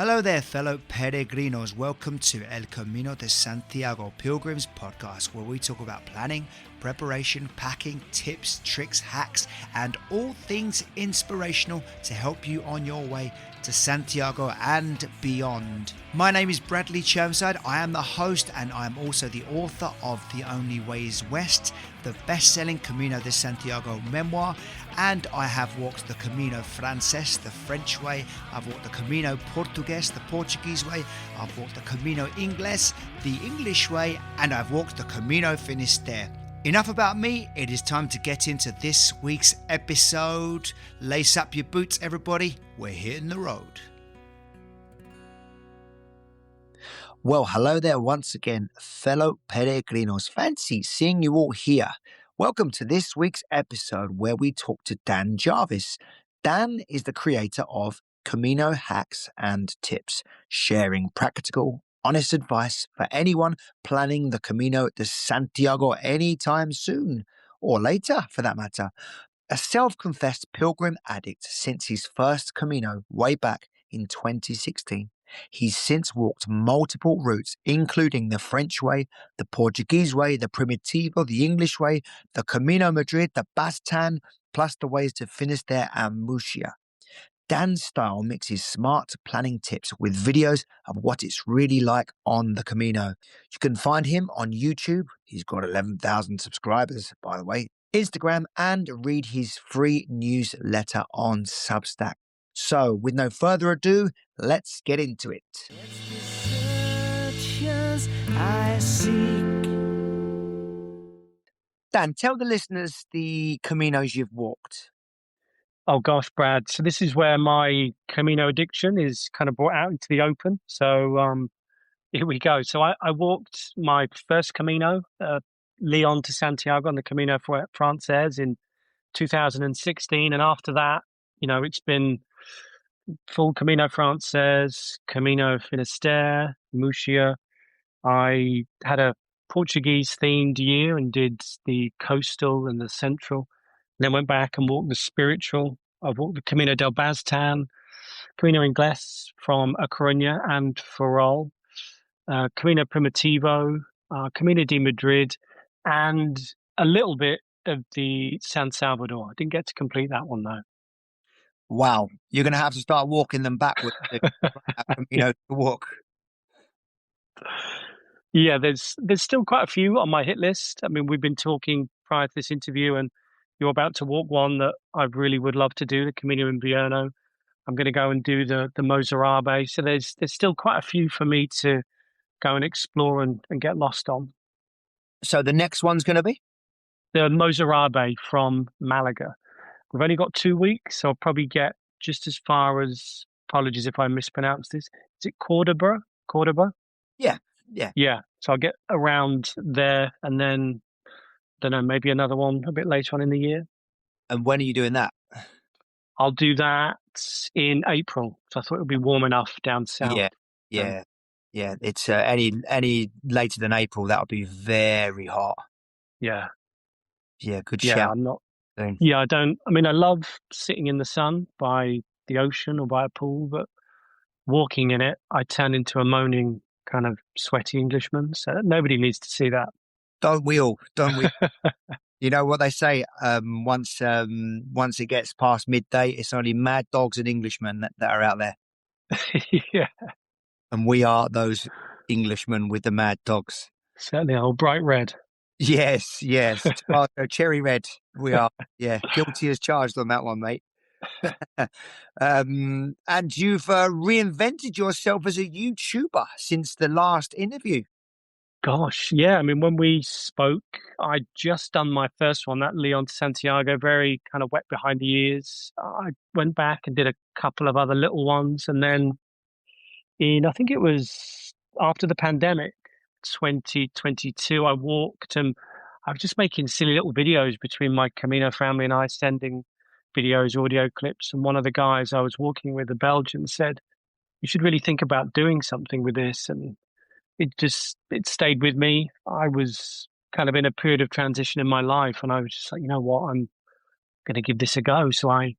Hello there, fellow peregrinos. Welcome to El Camino de Santiago Pilgrims podcast, where we talk about planning, preparation, packing, tips, tricks, hacks, and all things inspirational to help you on your way to Santiago and beyond. My name is Bradley Chermside. I am the host and I am also the author of The Only Way is West, the best-selling Camino de Santiago memoir, and I have walked the Camino Frances, the French way. I've walked the Camino Portuguese, the Portuguese way. I've walked the Camino Inglés, the English way, and I've walked the Camino Finisterre. Enough about me, it is time to get into this week's episode. Lace up your boots, everybody. We're hitting the road. Well, hello there once again, fellow peregrinos. Fancy seeing you all here. Welcome to this week's episode where we talk to Dan Jarvis. Dan is the creator of Camino Hacks and Tips, sharing practical, honest advice for anyone planning the Camino de Santiago anytime soon, or later for that matter. A self-confessed pilgrim addict since his first Camino way back in 2016. He's since walked multiple routes, including the French way, the Portuguese way, the Primitivo, the English way, the Camino Madrid, the Bastan, plus the ways to Finisterre and Murcia. Dan's style mixes smart planning tips with videos of what it's really like on the Camino. You can find him on YouTube. He's got 11,000 subscribers, by the way, Instagram, and read his free newsletter on Substack. So, with no further ado, let's get into it. Dan, tell the listeners the Caminos you've walked. Oh gosh, Brad. So this is where my Camino addiction is kind of brought out into the open. So here we go. So I walked my first Camino, Leon to Santiago on the Camino Frances in 2016. And after that, it's been full Camino Frances, Camino Finisterre, Murcia. I had a Portuguese themed year and did the coastal and the central. Then went back and walked the spiritual. I've walked the Camino del Bastan, Camino Inglés from A Coruña and Ferrol, Camino Primitivo, Camino de Madrid, and a little bit of the San Salvador. I didn't get to complete that one though. Wow, you're going to have to start walking them backwards to walk. Yeah, there's still quite a few on my hit list. I mean, we've been talking prior to this interview, and you're about to walk one that I really would love to do, the Camino Invierno. I'm going to go and do the Mozarabe. So there's still quite a few for me to go and explore and get lost on. So the next one's going to be? The Mozarabe from Malaga. We've only got 2 weeks, so I'll probably get just as far as, apologies if I mispronounce this, is it Cordoba? Yeah. Yeah, so I'll get around there and then, don't know, maybe another one a bit later on in the year. And when are you doing that? I'll do that in April, so I thought it would be warm enough down south. Yeah. It's any later than April, that'll be very hot. Yeah, good shout. I love sitting in the sun by the ocean or by a pool, but walking in it, I turn into a moaning kind of sweaty Englishman. So nobody needs to see that. Don't we? You know what they say? Once it gets past midday, it's only mad dogs and Englishmen that are out there. Yeah. And we are those Englishmen with the mad dogs. Certainly, old bright red. Yes. Tomato, cherry red. We are, guilty as charged on that one, mate. And you've reinvented yourself as a YouTuber since the last interview. Gosh, yeah. I mean, when we spoke, I'd just done my first one, that Leon to Santiago, very kind of wet behind the ears. I went back and did a couple of other little ones. And then I think it was after the pandemic, 2022, I walked and I was just making silly little videos between my Camino family and I, sending videos, audio clips. And one of the guys I was walking with, a Belgian, said, you should really think about doing something with this. And it stayed with me. I was kind of in a period of transition in my life, and I was just like, you know what, I'm going to give this a go. So I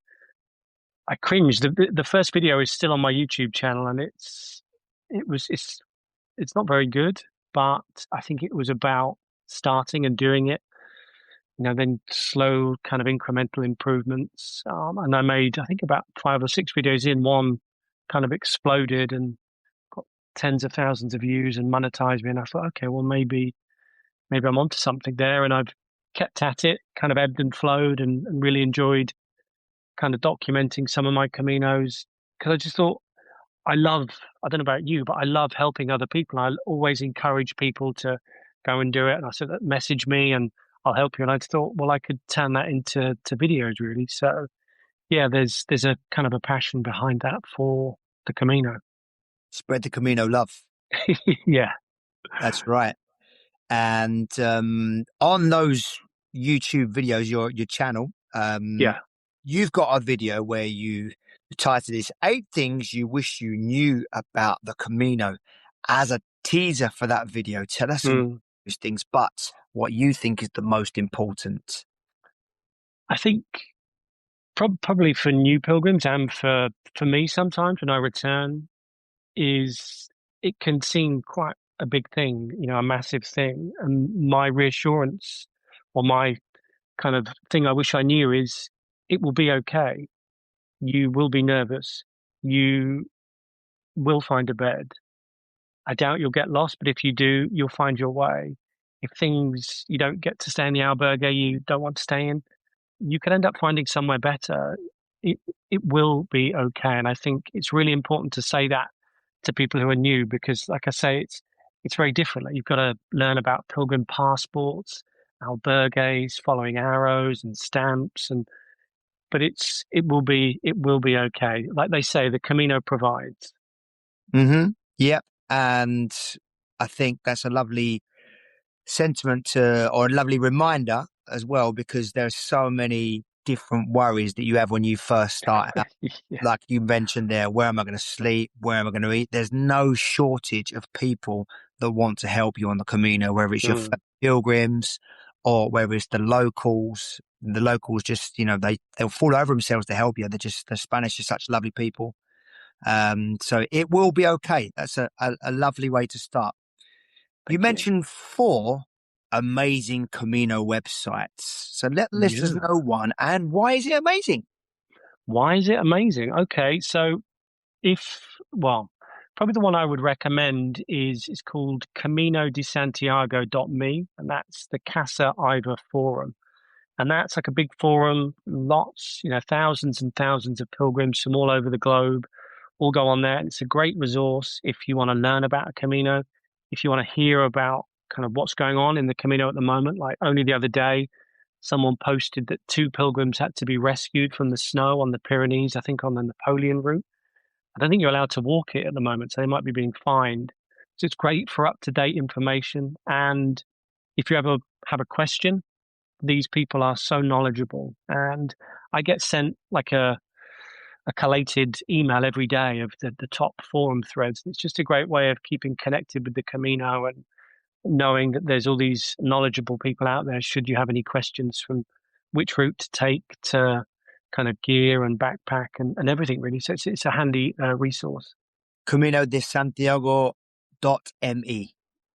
I cringed. The first video is still on my YouTube channel, and it's not very good, but I think it was about starting and doing it. Then slow kind of incremental improvements. And I made, I think, about 5 or 6 videos in. One kind of exploded and got tens of thousands of views and monetized me. And I thought, okay, well, maybe I'm onto something there. And I've kept at it, kind of ebbed and flowed, and really enjoyed kind of documenting some of my Caminos because I just thought I don't know about you, but I love helping other people. I always encourage people to go and do it. And I said, message me and I'll help you. And I thought, well, I could turn that into videos really. So yeah, there's a kind of a passion behind that for the Camino. Spread the Camino love. Yeah. That's right. And on those YouTube videos, your channel, Yeah. you've got a video where you titled this 8 Things You Wish You Knew About the Camino. As a teaser for that video, tell us all those things, but what you think is the most important. I think probably for new pilgrims and for me sometimes when I return is it can seem quite a big thing, a massive thing. And my reassurance or my kind of thing I wish I knew is it will be okay. You will be nervous. You will find a bed. I doubt you'll get lost, but if you do, you'll find your way. If things you don't get to stay in the albergue you don't want to stay in, you can end up finding somewhere better. It it will be okay. And I think it's really important to say that to people who are new because, like I say, it's very different. Like you've got to learn about pilgrim passports, albergues, following arrows and stamps, but it will be okay. Like they say, the Camino provides. Yep. And I think that's a lovely sentiment or a lovely reminder as well, because there's so many different worries that you have when you first start out. Yeah. Like you mentioned there, where am I going to sleep? Where am I going to eat? There's no shortage of people that want to help you on the Camino, whether it's your pilgrims or whether it's the locals. The locals just, they'll fall over themselves to help you. The Spanish are such lovely people. So it will be okay. That's a lovely way to start. You Thank you. mentioned 4 amazing Camino websites. So let listeners Yeah. know one, and why is it amazing? Why is it amazing? Okay, so probably the one I would recommend is called Camino de Santiago.me, and that's the Casa Forum. And that's like a big forum, lots, thousands and thousands of pilgrims from all over the globe all go on there. And it's a great resource if you want to learn about a Camino, if you want to hear about kind of what's going on in the Camino at the moment. Like only the other day, someone posted that 2 pilgrims had to be rescued from the snow on the Pyrenees, I think on the Napoleon route. I don't think you're allowed to walk it at the moment, so they might be being fined. So it's great for up-to-date information. And if you ever have a question, these people are so knowledgeable. And I get sent like a collated email every day of the top forum threads. It's just a great way of keeping connected with the Camino and knowing that there's all these knowledgeable people out there should you have any questions from which route to take to kind of gear and backpack and everything really. So it's a handy resource. Camino de Santiago.me.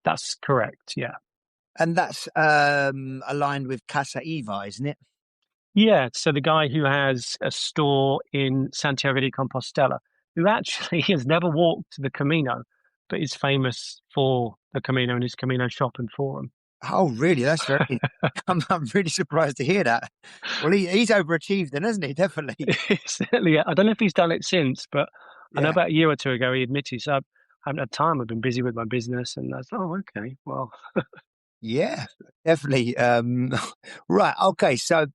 That's correct. Yeah. And that's aligned with Casa Eva, isn't it? Yeah. So the guy who has a store in Santiago de Compostela, who actually has never walked the Camino, but is famous for the Camino and his Camino shop and forum. Oh, really? That's very. I'm really surprised to hear that. Well, he's overachieved, then, hasn't he? Definitely. Certainly, I don't know if he's done it since, but I know Yeah. about a year or 2 ago he admitted. So I haven't had time. I've been busy with my business, and I thought, oh, okay, well, Yeah, definitely. Right. Okay. So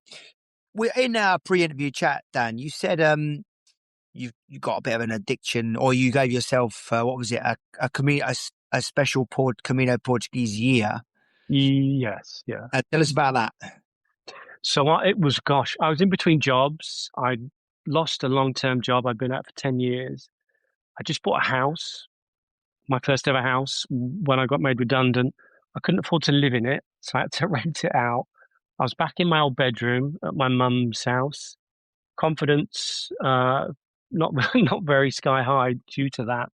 we're in our pre-interview chat, Dan. You said you got a bit of an addiction, or you gave yourself what was it, a special Camino Portuguese year. yes, yeah. Tell us about that. So gosh, I was in between jobs. I lost a long-term job I'd been at for 10 years. I just bought a house, my first ever house, when I got made redundant. I couldn't afford to live in it, so I had to rent it out. I was back in my old bedroom at my mum's house, confidence, not not very sky high due to that.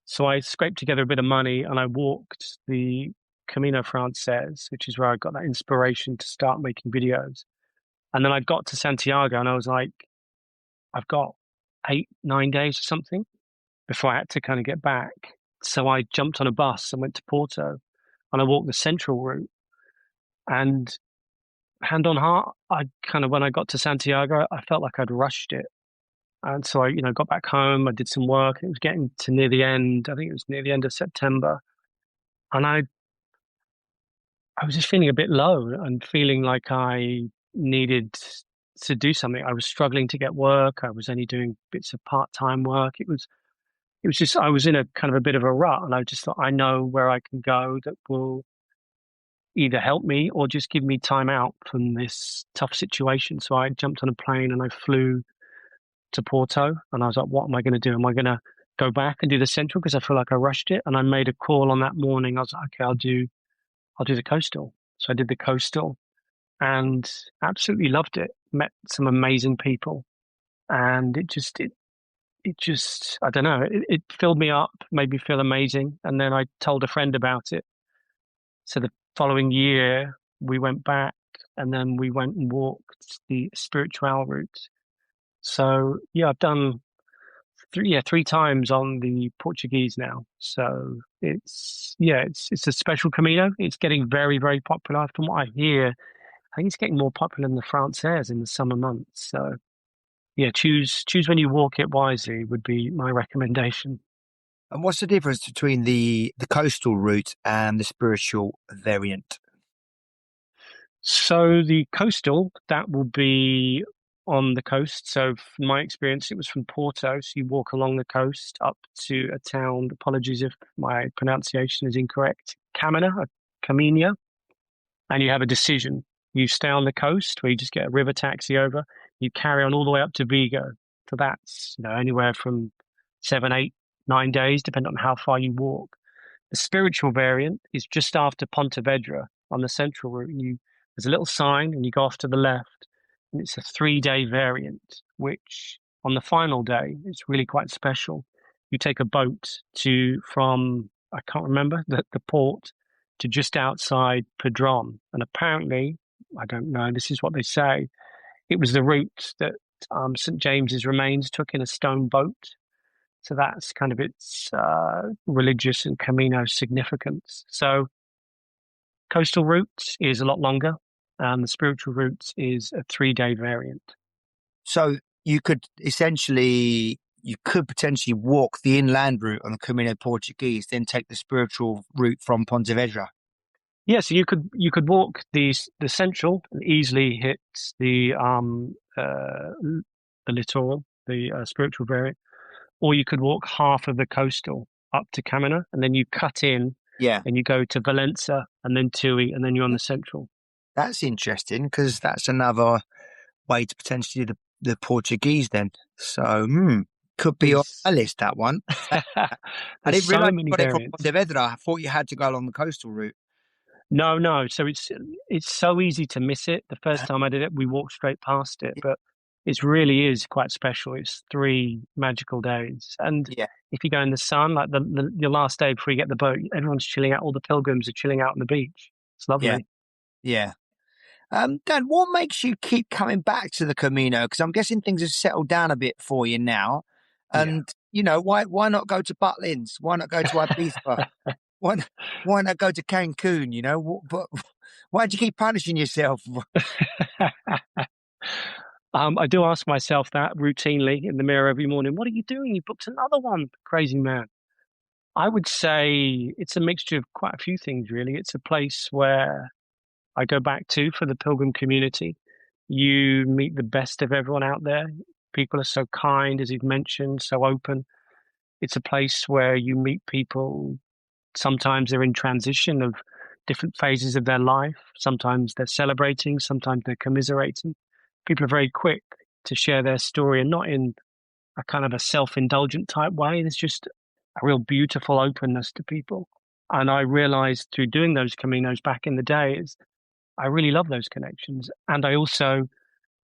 So I scraped together a bit of money and I walked the Camino Frances, which is where I got that inspiration to start making videos. And then I got to Santiago and I was like, I've got 8, 9 days or something before I had to kind of get back. So I jumped on a bus and went to Porto and I walked the central route. And hand on heart, I kind of, when I got to Santiago, I felt like I'd rushed it. And so I, got back home, I did some work. It was getting to near the end. I think it was near the end of September. And I was just feeling a bit low and feeling like I needed to do something. I was struggling to get work. I was only doing bits of part-time work. It was just, I was in a kind of a bit of a rut, and I just thought, I know where I can go that will either help me or just give me time out from this tough situation. So I jumped on a plane and I flew to Porto, and I was like, what am I going to do? Am I going to go back and do the central because I feel like I rushed it? And I made a call on that morning. I was like, okay, I'll do the coastal. So I did the coastal and absolutely loved it. Met some amazing people, and it just I don't know, it filled me up, made me feel amazing. And then I told a friend about it. So the following year we went back, and then we went and walked the spiritual route. So yeah, I've done three times on the Portuguese now. So it's a special Camino. It's getting very, very popular. From what I hear, I think it's getting more popular than the Francaise in the summer months. So yeah, choose when you walk it wisely would be my recommendation. And what's the difference between the coastal route and the spiritual variant? So the coastal, that will be on the coast. So from my experience, it was from Porto. So you walk along the coast up to a town. Apologies if my pronunciation is incorrect. Camino, and you have a decision. You stay on the coast where you just get a river taxi over. You carry on all the way up to Vigo. So that's, anywhere from 7, 8, 9 days, depending on how far you walk. The spiritual variant is just after Pontevedra on the central route. There's a little sign and you go off to the left, and it's a 3-day variant, which on the final day, it's really quite special. You take a boat from, I can't remember, the port to just outside Padron. And apparently, I don't know, this is what they say, it was the route that St. James's remains took in a stone boat. So that's kind of its religious and Camino significance. So coastal route is a lot longer, and the spiritual route is a 3-day variant. So you could potentially walk the inland route on the Camino Portuguese, then take the spiritual route from Pontevedra. Yeah, so you could walk the central and easily hit the littoral, the spiritual variant, or you could walk half of the coastal up to Camino, and then you cut in, Yeah, and you go to Valencia, and then Tui, and then you're on the central. that's interesting because that's another way to potentially do the Portuguese then. So, could be on There's my list, that one. I there's didn't so realize many you got it from variants. Pontevedra. I thought you had to go along the coastal route. No, no. So it's so easy to miss it. The first time I did it, we walked straight past it, but it really is quite special. It's 3 magical days, and Yeah, if you go in the sun, like your last day before you get the boat, everyone's chilling out. All the pilgrims are chilling out on the beach. It's yeah, lovely. yeah. Dan, what makes you keep coming back to the Camino? Because I'm guessing things have settled down a bit for you now. Yeah. And why not go to Butlins? Why not go to Ibiza? Why why not go to Cancun? But why do you keep punishing yourself? I do ask myself that routinely in the mirror every morning. What are you doing? You booked another one, crazy man. I would say it's a mixture of quite a few things, really. It's a place where I go back to for the pilgrim community. You meet the best of everyone out there. People are so kind, as you've mentioned, so open. It's a place where you meet people. Sometimes they're in transition of different phases of their life. Sometimes they're celebrating, sometimes they're commiserating. People are very quick to share their story, and not in a kind of a self-indulgent type way. There's just a real beautiful openness to people. And I realized through doing those Caminos back in the day is I really love those connections. And I also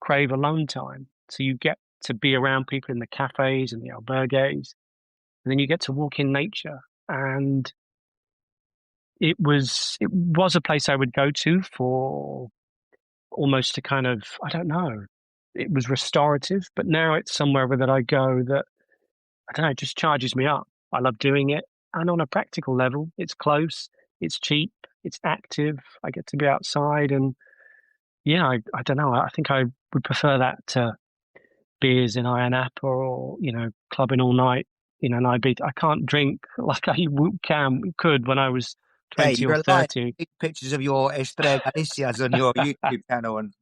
crave alone time. So you get to be around people in the cafes and the albergues, and then you get to walk in nature. And it was a place I would go to for almost to kind of, I don't know, it was restorative, but now it's somewhere that I go that, I don't know, it just charges me up. I love doing it. And on a practical level, it's close, it's cheap, it's active. I get to be outside. And yeah, I don't know. I think I would prefer that to beers in Ayia Napa or, clubbing all night, and I can't drink like I could when I was Hey, 20 or you're lying. 30. Big pictures of your Estrella Galicias on your YouTube channel, and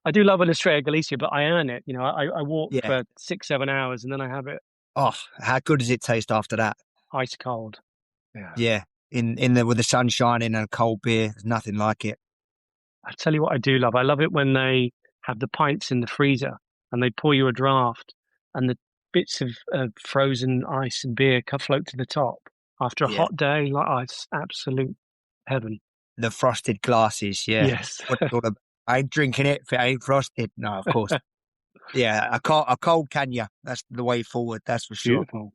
I do love an Estrella Galicia, but I earn it. I walk yeah. for 6, 7 hours and then I have it Oh, how good does it taste after that? ice cold. Yeah. Yeah, in the with the sun shining and a cold beer, there's nothing like it. I tell you what I do love. I love it when they have the pints in the freezer and they pour you a draft and the bits of frozen ice and beer float to the top after a Yeah, hot day. Like, oh, it's absolute heaven. the frosted glasses. Yeah, Yes. what it's all about. I ain't drinking it if it ain't frosted. No, of course. Yeah, a cold Canya. That's the way forward. That's for sure. Beautiful.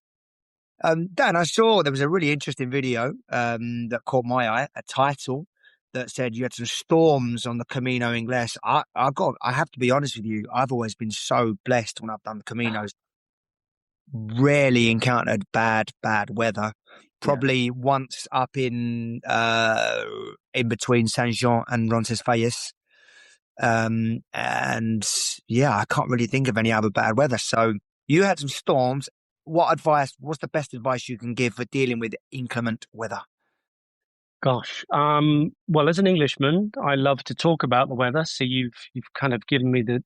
Dan, I saw there was a really interesting video that caught my eye. A title that said you had some storms on the Camino Inglés. I have to be honest with you. I've always been so blessed when I've done the Caminos. Rarely encountered bad weather. Yeah. Probably once up in between Saint Jean and Roncesvalles. And yeah, I can't really think of any other bad weather. So you had some storms. What's the best advice you can give for dealing with inclement weather? Gosh. Well, as an Englishman, I love to talk about the weather. So you've kind of given me the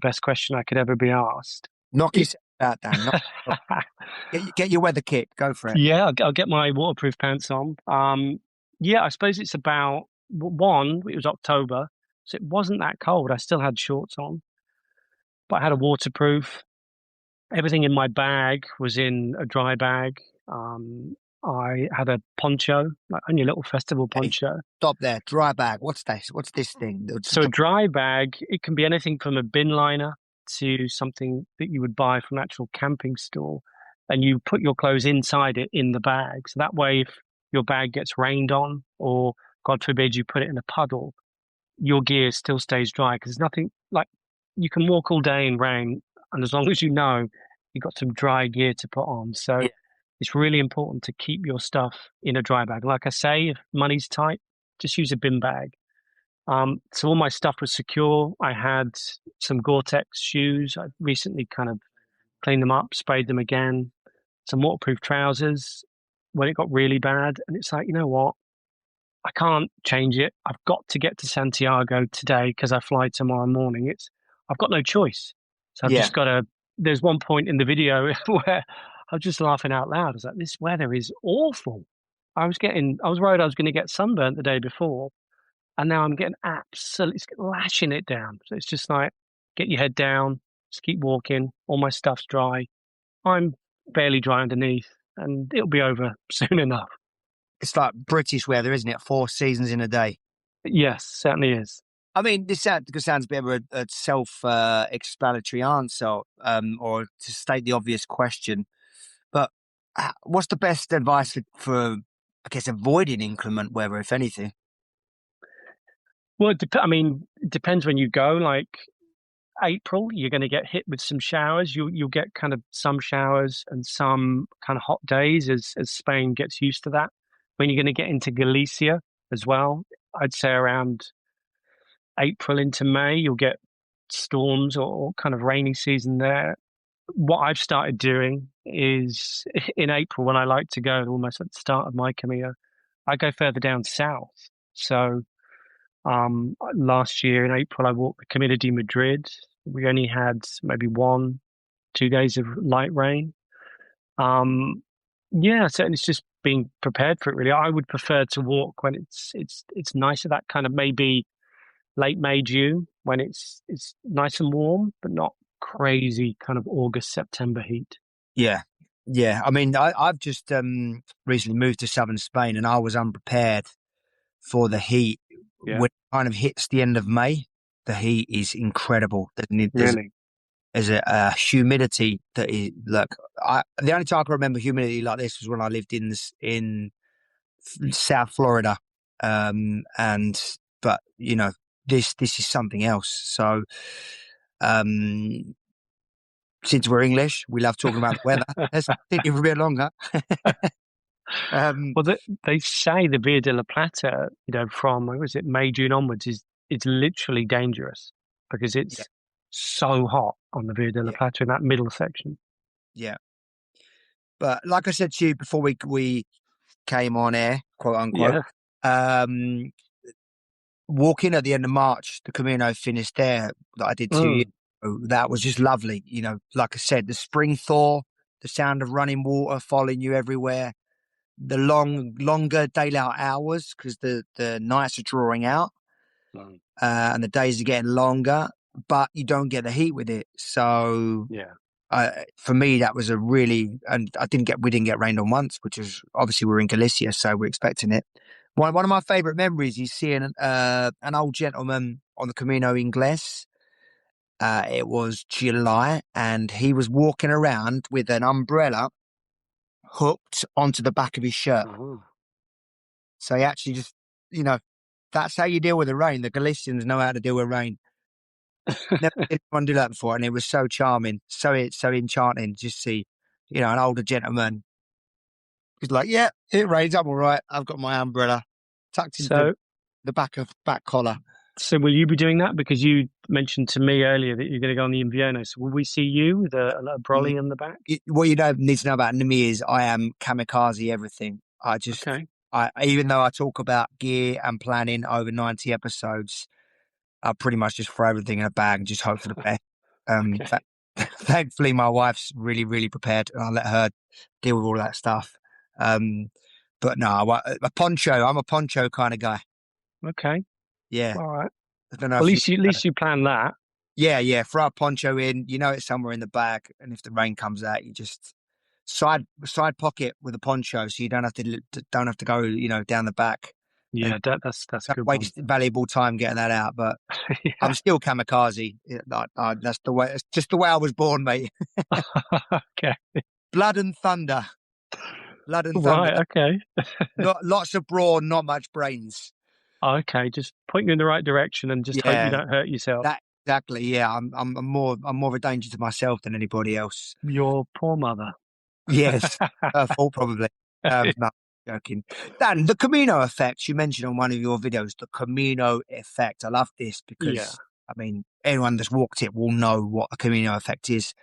best question I could ever be asked. Knock It, yourself out, Dan. Get your weather kit. Go for it. yeah, I'll get my waterproof pants on. Yeah, I suppose it's about one. It was October, so it wasn't that cold. I still had shorts on, but I had a waterproof. Everything in my bag was in a dry bag. Um, I had a poncho, like only a little festival Hey, poncho. stop there. Dry bag. What's this? What's this thing? So a dry bag, it can be anything from a bin liner to something that you would buy from an actual camping store, and you put your clothes inside it in the bag. So that way, if your bag gets rained on, or God forbid you put it in a puddle, your gear still stays dry because there's nothing like you can walk all day in rain, and as long as you know you've got some dry gear to put on. So Yeah. it's really important to keep your stuff in a dry bag. Like I say, if money's tight, just use a bin bag. So all my stuff was secure. I had some Gore-Tex shoes. I recently kind of cleaned them up, sprayed them again, some waterproof trousers when it got really bad. And it's like, you know what? I can't change it. I've got to get to Santiago today because I fly tomorrow morning. I've got no choice. So I've Yeah. just got to, there's one point in the video where I was just laughing out loud. I was like, this weather is awful. I was worried I was going to get sunburnt the day before. And now I'm getting absolutely lashing it down. So it's just like, get your head down, just keep walking. All my stuff's dry. I'm barely dry underneath, and it'll be over soon enough. It's like British weather, isn't it? 4 seasons in a day. Yes, certainly is. I mean, this sounds a bit of a self-explanatory answer, or to state the obvious question. But what's the best advice for, I guess, avoiding inclement weather, if anything? Well, it depends when you go. Like April, you're going to get hit with some showers. You'll get kind of some showers and some kind of hot days as Spain gets used to that. When you're going to get into Galicia as well, I'd say around April into May, you'll get storms or kind of rainy season there. What I've started doing is in April when I like to go almost at the start of my Camino, I go further down south. So last year in April, I walked the Camino de Madrid. We only had maybe 1, 2 days of light rain. Yeah, so it's just being prepared for it. Really, I would prefer to walk when it's nicer. That kind of maybe late May, June, when it's nice and warm, but not crazy kind of August, September heat. Yeah, yeah. I mean, I've just recently moved to southern Spain, and I was unprepared for the heat Yeah, when it kind of hits the end of May. the heat is incredible. Really? There's a humidity that is look. The only time I can remember humidity like this was when I lived in South Florida, and but this is something else. So, um, since we're English, we love talking about the weather. Let's continue for a bit longer. um, Well, they say the Via de la Plata, from where was it, May, June onwards, is literally dangerous because yeah, it's so hot on the Via de la yeah, Plata in that middle section. yeah. But like I said to you before we came on air, quote unquote, Yeah. um, walking at the end of March, the Camino Finisterre that I did 2 years Mm. ago, that was just lovely. Like I said, the spring thaw, the sound of running water following you everywhere, the longer daylight hours because the nights are drawing out, Mm. and the days are getting longer, but you don't get the heat with it. So Yeah. for me, that was and we didn't get rained on once, which is obviously we're in Galicia, so we're expecting it. One of my favourite memories is seeing an old gentleman on the Camino Inglés. It was July, and he was walking around with an umbrella hooked onto the back of his shirt. Oh. So he actually just, you know, that's how you deal with the rain. The Galicians know how to deal with rain. Never seen anyone do that before, and it was so charming, so enchanting. Just see, an older gentleman. He's like, "Yeah, it rains. I'm all right. I've got my umbrella tucked into So, the back collar." so will you be doing that? Because you mentioned to me earlier that you're going to go on the Invierno. So will we see you with a brolly in the back? What you don't need to know about me is I am kamikaze everything. Okay. Even though I talk about gear and planning over 90 episodes, I pretty much just throw everything in a bag and just hope for the best. Okay. Thankfully, my wife's really, really prepared, and I let her deal with all that stuff. Um, but no, a poncho. I'm a poncho kind of guy. Okay. Yeah, All right. I don't know Well, if you. at least you plan that. Yeah, yeah. Throw a poncho in. It's somewhere in the bag, and if the rain comes out, you just side pocket with a poncho, so you don't have to go down the back and Yeah, that's a don't good one. waste valuable time getting that out. But Yeah. I'm still kamikaze. That's the way. It's just the way I was born, mate. Okay. Blood and thunder. Blood and thunder. Right. Okay. Not lots of brawn, not much brains. Okay. Just point you in the right direction and just hope you Yeah, don't hurt yourself. that exactly. Yeah, I'm more of a danger to myself than anybody else. Your poor mother. Yes, her fault probably. No, joking. Dan, the Camino effect you mentioned on one of your videos, the Camino effect. I love this Yeah. because I mean anyone that's walked it will know what the Camino effect is.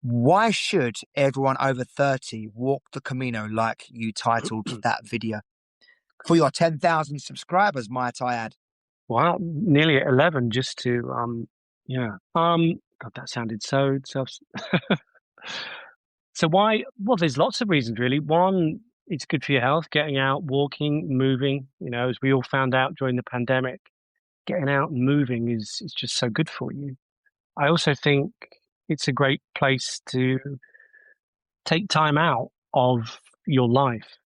Why should everyone over 30 walk the Camino like you titled that video? For your 10,000 subscribers, might I add. Wow, nearly at 11 just to yeah. God, that sounded so so why, well, there's lots of reasons really. One, it's good for your health, getting out, walking, moving, as we all found out during the pandemic, getting out and moving is just so good for you. I also think it's a great place to take time out of your life.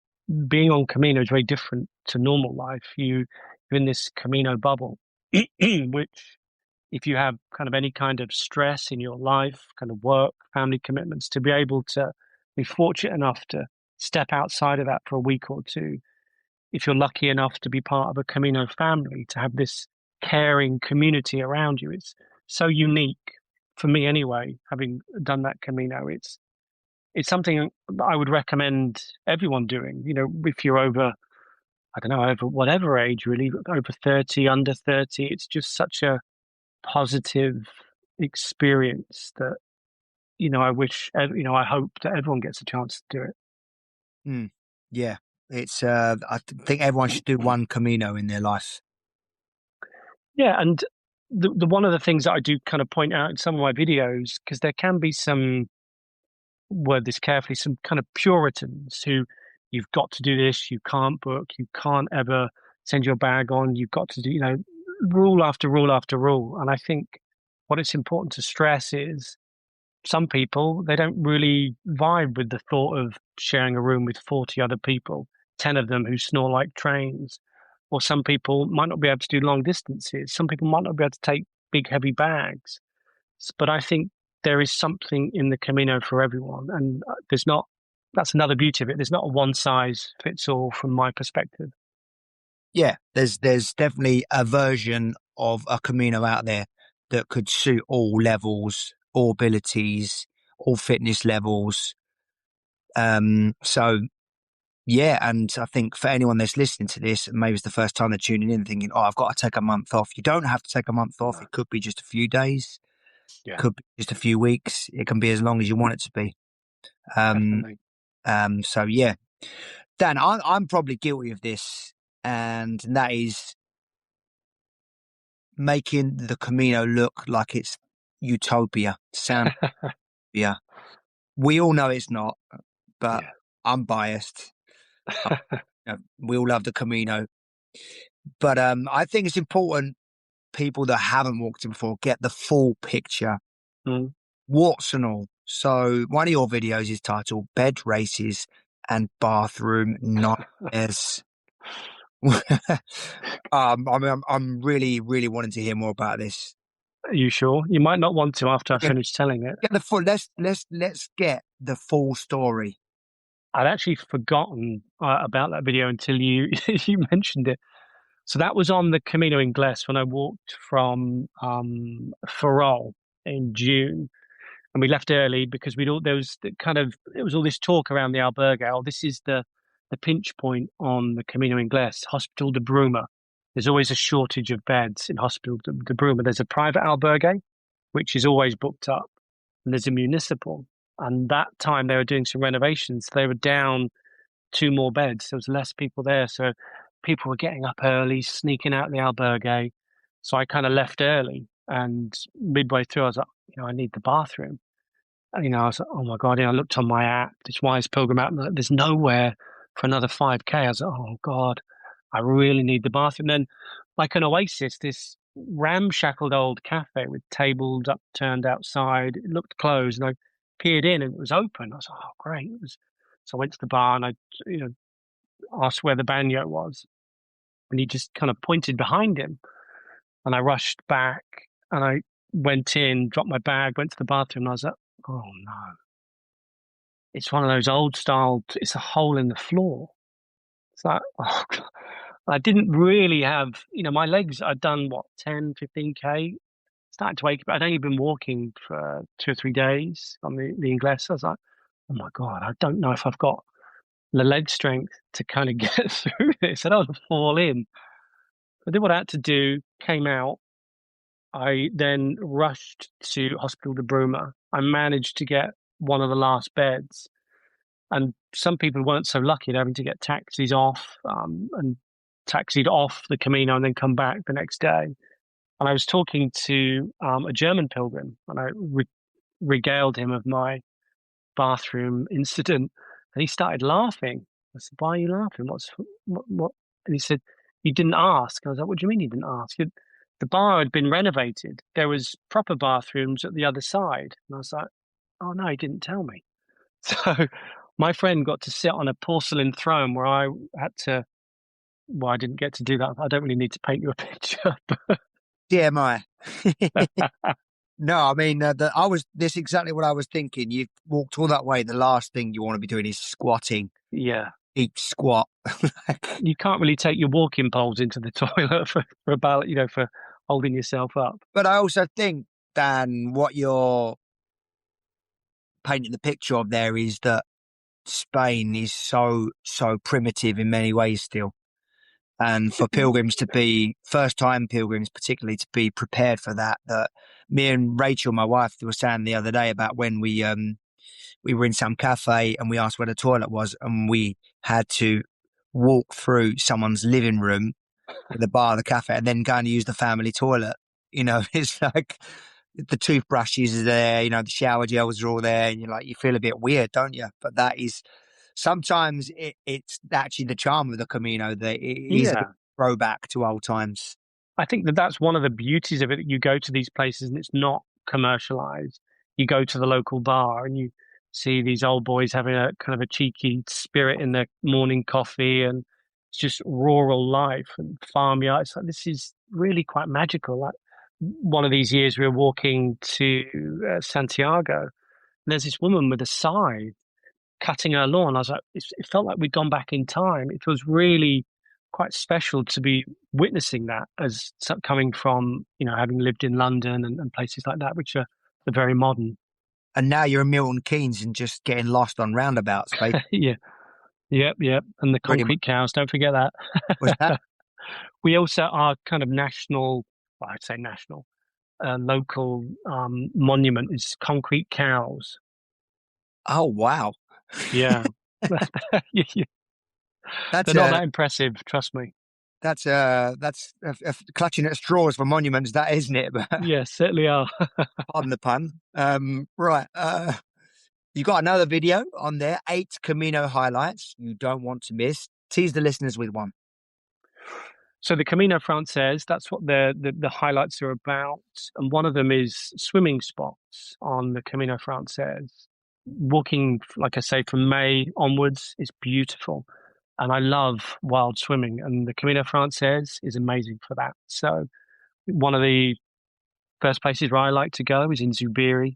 Being on Camino is very different to normal life. You're in this Camino bubble, which if you have kind of any kind of stress in your life, kind of work, family commitments, to be able to be fortunate enough to step outside of that for a week or two, if you're lucky enough to be part of a Camino family, to have this caring community around you, it's so unique for me anyway, having done that Camino. It's something that I would recommend everyone doing. If you're over, I don't know, over whatever age really, over 30, under 30, it's just such a positive experience that, I hope that everyone gets a chance to do Hmm. Yeah, it's. I think everyone should do it. one Camino in their life. Yeah, and the one of the things that I do kind of point out in some of my videos, because there can be some, word this carefully, some kind of Puritans who you've got to do this, you can't book, you can't ever send your bag on, you've got to do, rule after rule after rule. And I think what it's important to stress is some people, they don't really vibe with the thought of sharing a room with 40 other people, 10 of them who snore like trains. Or some people might not be able to do long distances. Some people might not be able to take big, heavy bags. But I think there is something in the Camino for everyone. And that's another beauty of it. There's not a one size fits all from my perspective. Yeah, there's definitely a version of a Camino out there that could suit all levels, all abilities, all fitness levels. So yeah, and I think for anyone that's listening to this, maybe it's the first time they're tuning in, thinking, "Oh, I've got to take a month off." You don't have to take a month off. No. It could be just a few days, Yeah, could be just a few weeks. It can be as long as you want it to be. Um, definitely. so yeah, Dan, I'm probably guilty of this, and that is making the Camino look like it's utopia. Sound yeah. We all know it's not, but Yeah. I'm biased. We all love the Camino, but I think it's important people that haven't walked it before get the full picture, Mm. warts and all. So one of your videos is titled "Bed Races and Bathroom Nightmares." I'm really, really wanting to hear more about this. Are you sure? You might not want to after I Yeah, finish telling it. get the full. Let's get the full story. I'd actually forgotten about that video until you you mentioned it. So that was on the Camino Inglés when I walked from Ferrol in June, and we left early because there was it was all this talk around the albergue. Oh, this is the pinch point on the Camino Inglés, Hospital de Bruma. There's always a shortage of beds in Hospital de Bruma. There's a private albergue, which is always booked up, and there's a municipal. And that time they were doing some renovations. They were down two more beds. There was less people there. So people were getting up early, sneaking out the albergue. So I kind of left early. And midway through, I was like, I need the bathroom. And, I was like, oh my God. I looked on my app, this Wise Pilgrim app, and there's nowhere for another 5K. I was like, oh God, I really need the bathroom. Then, like an oasis, this ramshackled old cafe with tables upturned outside. It looked closed, and I peered in, and it was open. I was like, oh great. So I went to the bar, and I, you know, asked where the banyo was, and he just kind of pointed behind him, and I rushed back, and I went in, dropped my bag, went to the bathroom, and I was like, oh no, it's one of those old style. It's a hole in the floor. It's like, oh God. I didn't really have, my legs. I'd done what 10, 15K. Started to wake up. I'd only been walking for 2 or 3 days on the Inglés. I was like, oh my God, I don't know if I've got the leg strength to kind of get through this. I don't want to fall in. I did what I had to do, came out. I then rushed to Hospital de Bruma. I managed to get one of the last beds. And some people weren't so lucky, they're having to get taxis off and taxied off the Camino and then come back the next day. And I was talking to a German pilgrim, and I regaled him of my bathroom incident, and he started laughing. I said, "Why are you laughing? What?" And he said, "You didn't ask." I was like, "What do you mean you didn't ask?" The bar had been renovated. There was proper bathrooms at the other side, and I was like, "Oh no, he didn't tell me." So my friend got to sit on a porcelain throne where I had to. Well, I didn't get to do that. I don't really need to paint you a picture. TMI. No, I mean, this exactly what I was thinking. You've walked all that way. The last thing you want to be doing is squatting, Yeah, deep squat. you can't really take your walking poles into the toilet for a ballot, for holding yourself up. But I also think, Dan, what you're painting the picture of there is that Spain is so primitive in many ways still. And for pilgrims to be first time pilgrims, particularly to be prepared for that me and Rachel, my wife, were saying the other day about when we were in some cafe and we asked where the toilet was, and we had to walk through someone's living room with the bar of the cafe and then go and use the family toilet. It's like the toothbrushes are there, the shower gels are all there, and you feel a bit weird, don't you? But that is sometimes it's actually the charm of the Camino, that it is a Yeah, throwback to old times. I think that's one of the beauties of it. You go to these places and it's not commercialized. You go to the local bar and you see these old boys having a kind of a cheeky spirit in their morning coffee, and it's just rural life and farmyard. It's like, this is really quite magical. Like one of these years we were walking to Santiago, and there's this woman with a scythe cutting her lawn. I was like, it felt like we'd gone back in time. It was really quite special to be witnessing that as coming from, having lived in London and places like that, which are very modern. And now you're in Milton Keynes and just getting lost on roundabouts, basically. Yeah. Yep. And the Pretty much. concrete cows, don't forget Was that? that. We also are kind of national, well, I'd say national, local monument is concrete cows. Oh, wow. Yeah. That's They're not that impressive, trust me. that's clutching at straws for monuments, that isn't it? But Yeah, certainly are. pardon the pun. Right. You got another video on there, 8 Camino highlights you don't want to miss. Tease the listeners with one. So the Camino Frances, that's what the highlights are about. And one of them is swimming spots on the Camino Frances. Walking, like I say, from May onwards is beautiful. And I love wild swimming. And the Camino Frances is amazing for that. So one of the first places where I like to go is in Zubiri.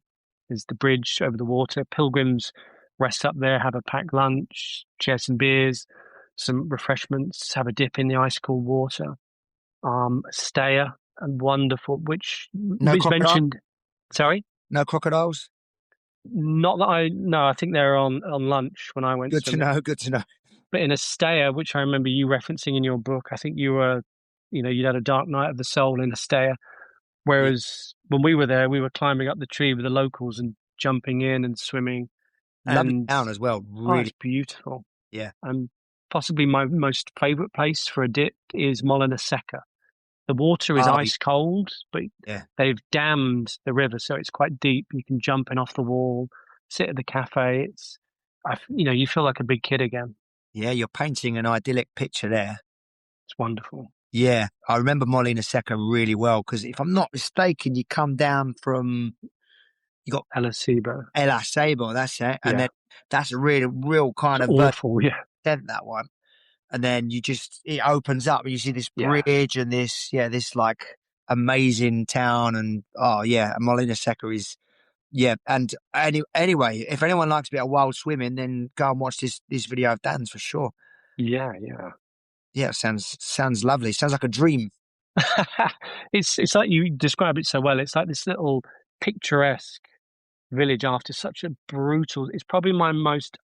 There's the bridge over the water. Pilgrims rest up there, have a packed lunch, share some beers, some refreshments, have a dip in the ice cold water. Stayer and wonderful, which No is crocodile? mentioned. Sorry, No crocodiles? not that I no. I think they're on lunch when I went Good to swimming. know. Good to know. But in a stayer, which I remember you referencing in your book, I think you were, you'd had a dark night of the soul in a stayer. Yeah. Whereas when we were there, we were climbing up the tree with the locals and jumping in and swimming. Lovely And town as well. oh, Really. it's beautiful. Yeah. And possibly my most favorite place for a dip is Molina Seca. The water is Oh, ice cold, but yeah. they've dammed the river, so it's quite deep. You can jump in off the wall, sit at the cafe. You feel like a big kid again. Yeah. You're painting an idyllic picture there. It's wonderful. Yeah. I remember Molina Seca really well because if I'm not mistaken, you come down from, you got El Acebo. El Acebo, that's it. And Yeah, then that's a really, real kind it's of awful. Yeah, descent, that one. And then it opens up and you see this yeah, bridge and this like amazing town. And oh, yeah, Molina Seca is, yeah. And anyway, if anyone likes a bit of wild swimming, then go and watch this video of Dan's for sure. yeah. Yeah, sounds lovely. Sounds like a dream. It's like you describe it so well. It's like this little picturesque village after such a brutal. It's probably my most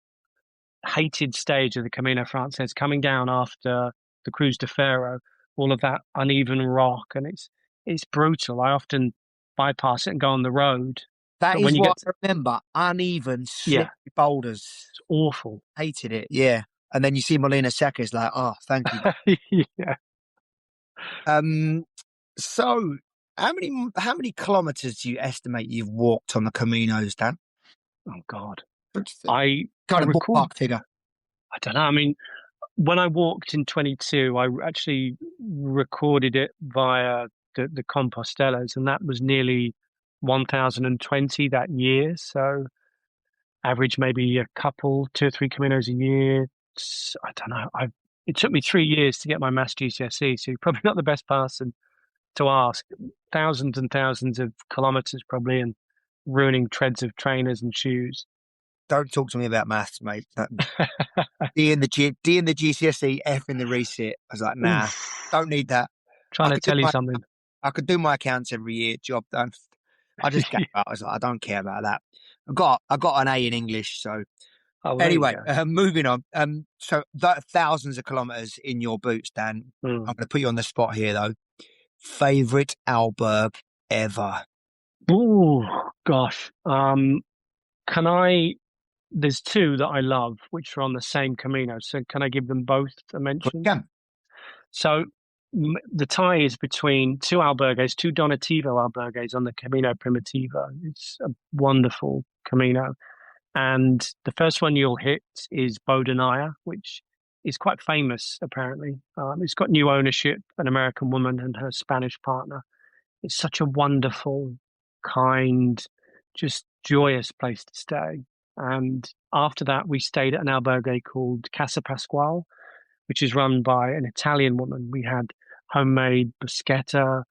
hated stage of the Camino Frances, coming down after the Cruz de Ferro, all of that uneven rock, and it's brutal. I often bypass it and go on the road, That but when is you what get I remember. Uneven, yeah, slippery boulders. it's awful. Hated it. Yeah. And then you see Molina Seca, it's like, oh, thank you. Yeah. Um, so how many kilometers do you estimate you've walked on the Caminos, Dan? Oh God, Kind I of record. ballpark figure. I don't know. I mean, when I walked in 22, I actually recorded it via the Compostelas, and that was nearly 1,020 that year. So average maybe a couple, 2 or 3 Caminos a year. I don't know. It took me 3 years to get my maths GCSE, so you're probably not the best person to ask. Thousands and thousands of kilometers probably, and ruining treads of trainers and shoes. Don't talk to me about maths, mate. D in the GCSE, F in the resit. I was like, nah, Oof. don't need that. Trying I to could do tell you my something. I could do my accounts every year, job done. I just gave up. I was like, I don't care about that. I got an A in English, so Oh, well, there you anyway, go. moving on. So that thousands of kilometers in your boots, Dan. I'm going to put you on the spot here, though. Favorite alberg ever? Oh, gosh. Can I? There's two that I love, which are on the same Camino. So can I give them both a mention? Yeah. So the tie is between two albergues, two Donativo albergues on the Camino Primitivo. It's a wonderful Camino. And the first one you'll hit is Bodenaya, which is quite famous, apparently. It's got new ownership, an American woman and her Spanish partner. It's such a wonderful, kind, just joyous place to stay. And after that, we stayed at an albergue called Casa Pascual, which is run by an Italian woman. We had homemade bruschetta,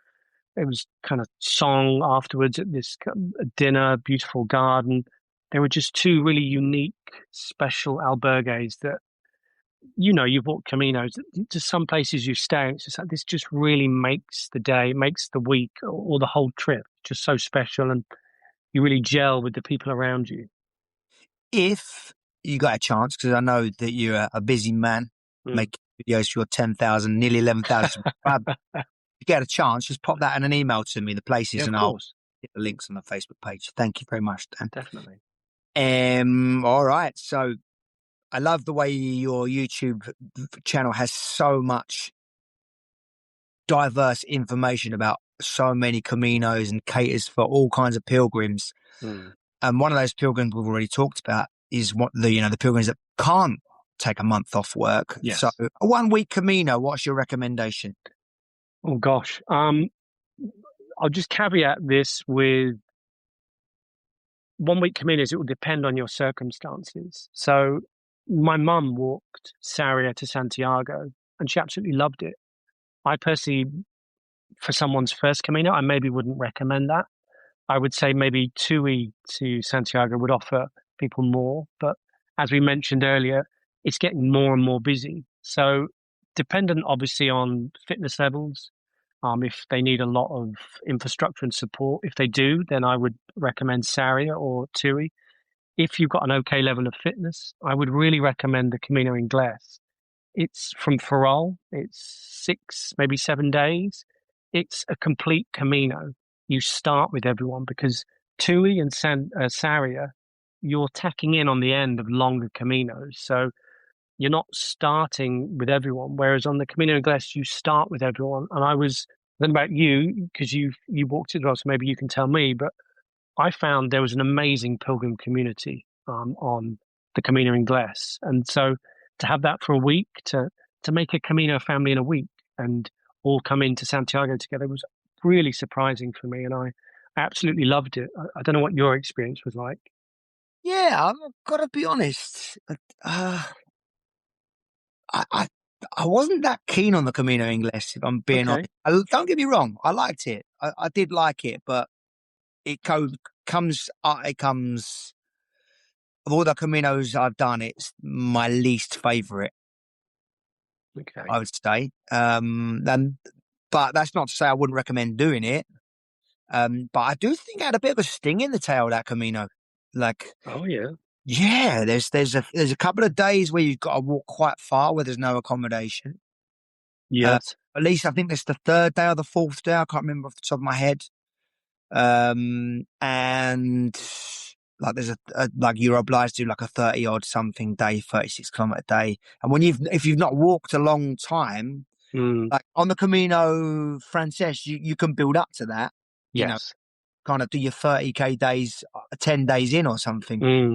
It was kind of song afterwards at this dinner, beautiful garden. There were just two really unique, special albergues that, you've walked Caminos, just some places you stay, and it's just like, this just really makes the day, makes the week or the whole trip just so special. And you really gel with the people around you. If you got a chance, because I know that you're a busy man, Mm. making videos for your 10,000, nearly 11,000 subscribers. If you get a chance, just pop that in an email to me, the Yeah, places, of and I'll course. get the links on the Facebook page. Thank you very much, Dan. Definitely. All right. So I love the way your YouTube channel has so much diverse information about so many Caminos and caters for all kinds of pilgrims. Mm. And one of those pilgrims we've already talked about is the pilgrims that can't take a month off work. So Yes. a 1 week Camino, what's your recommendation? Oh gosh. I'll just caveat this with 1 week Caminos. It will depend on your circumstances. So my mum walked Sarria to Santiago and she absolutely loved it. I personally, for someone's first Camino, I maybe wouldn't recommend that. I would say maybe TUI to Santiago would offer people more, but as we mentioned earlier, it's getting more and more busy. So dependent obviously on fitness levels, if they need a lot of infrastructure and support. If they do, then I would recommend Sarria or TUI. If you've got an okay level of fitness, I would really recommend the Camino Inglés. It's from Ferrol. It's 6, maybe 7 days. It's a complete Camino. You start with everyone because Tui and Sarria, you're tacking in on the end of longer Caminos. So you're not starting with everyone. Whereas on the Camino Inglés, you start with everyone. And I don't know about you, because you walked it as well, so maybe you can tell me, but I found there was an amazing pilgrim community on the Camino Inglés, and so to have that for a week, to make a Camino family in a week and all come into Santiago together was really surprising for me, and I absolutely loved it. I don't know what your experience was like. Yeah, I've got to be honest. Uh, I I wasn't that keen on the Camino Inglés, if I'm being Okay. honest. Don't get me wrong, I liked it. I did like it, but it it comes of all the Caminos I've done, it's my least favorite, I Okay. would say. But that's not to say I wouldn't recommend doing it. But I do think it had a bit of a sting in the tail, that Camino. Like, Oh yeah. yeah, there's a couple of days where you've got to walk quite far where there's no accommodation. Uh, Yes. at least I think it's the third day or the fourth day. I can't remember off the top of my head. And like like you're obliged to do like a 30 odd something day, 36-kilometer day. And if you've not walked a long time, Mm. like on the Camino Frances, you can build up to that, you know, Yes. kind of do your 30K days, 10 days in or something. Mm.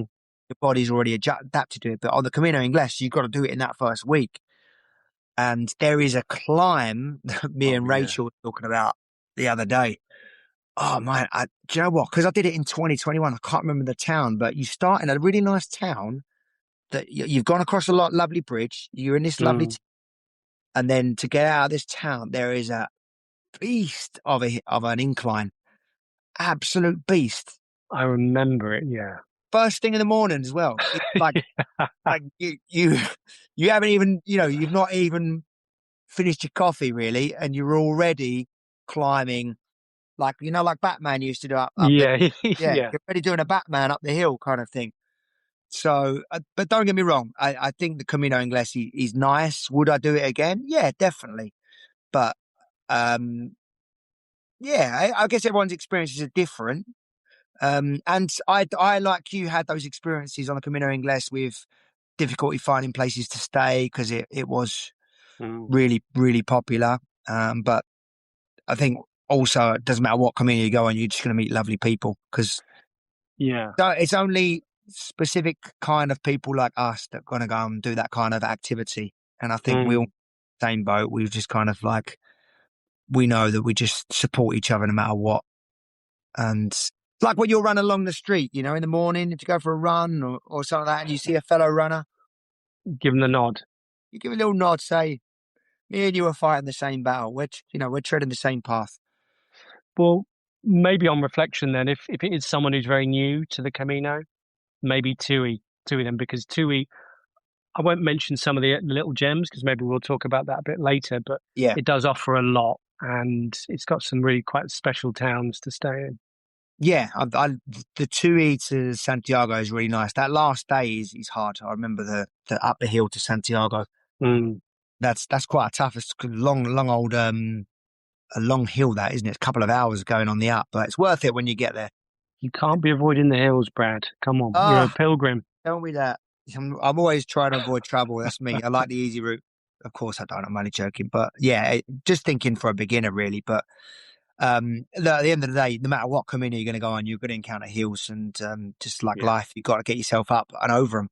Your body's already adapted to it. But on the Camino Inglés, you've got to do it in that first week. And there is a climb that me Oh and yeah. Rachel were talking about the other day. Oh man, do you know what? Because I did it in 2021. I can't remember the town, but you start in a really nice town that you've gone across a lovely bridge. You're in this lovely, Mm. and then to get out of this town, there is a beast of an incline, absolute beast. I remember it. Yeah. First thing in the morning as well. It's like you haven't even you've not even finished your coffee really, and you're already climbing like like Batman used to do up the Yeah. yeah, Yeah. you're already doing a Batman up the hill kind of thing. So, but don't get me wrong, I think the Camino Inglés is nice. Would I do it again? Yeah, definitely. But um, yeah, I guess everyone's experiences are different. And I like you had those experiences on the Camino Inglés with difficulty finding places to stay because it was Mm. really, really popular. But I think also it doesn't matter what Camino you go on, you're just going to meet lovely people because Yeah. it's only specific kind of people like us that are going to go and do that kind of activity. And I think we're all in Mm. the same boat. We've just kind of like, we know that we just support each other no matter what. And it's like when you'll run along the street, in the morning, if you go for a run or something like that, and you see a fellow runner, Give them the nod. you give a little nod, say, me and you are fighting the same battle. We're treading the same path. Well, maybe on reflection then, if it is someone who's very new to the Camino, maybe TUI then, because TUI, I won't mention some of the little gems because maybe we'll talk about that a bit later, but Yeah. it does offer a lot and it's got some really quite special towns to stay in. Yeah, the 2E to Santiago is really nice. That last day is hard. I remember the up the hill to Santiago. Mm. That's quite a tough. It's a long old a long hill that, isn't it? It's a couple of hours going on the up, but it's worth it when you get there. You can't be avoiding the hills, Brad. Come on, you're a Ah, pilgrim. tell me that. I'm always trying to avoid trouble. That's me. I like the easy route. Of course I don't. I'm only joking, but yeah, just thinking for a beginner really. But at the end of the day, no matter what community you're going to go on, you're going to encounter hills, and just like Yeah. life, you've got to get yourself up and over them,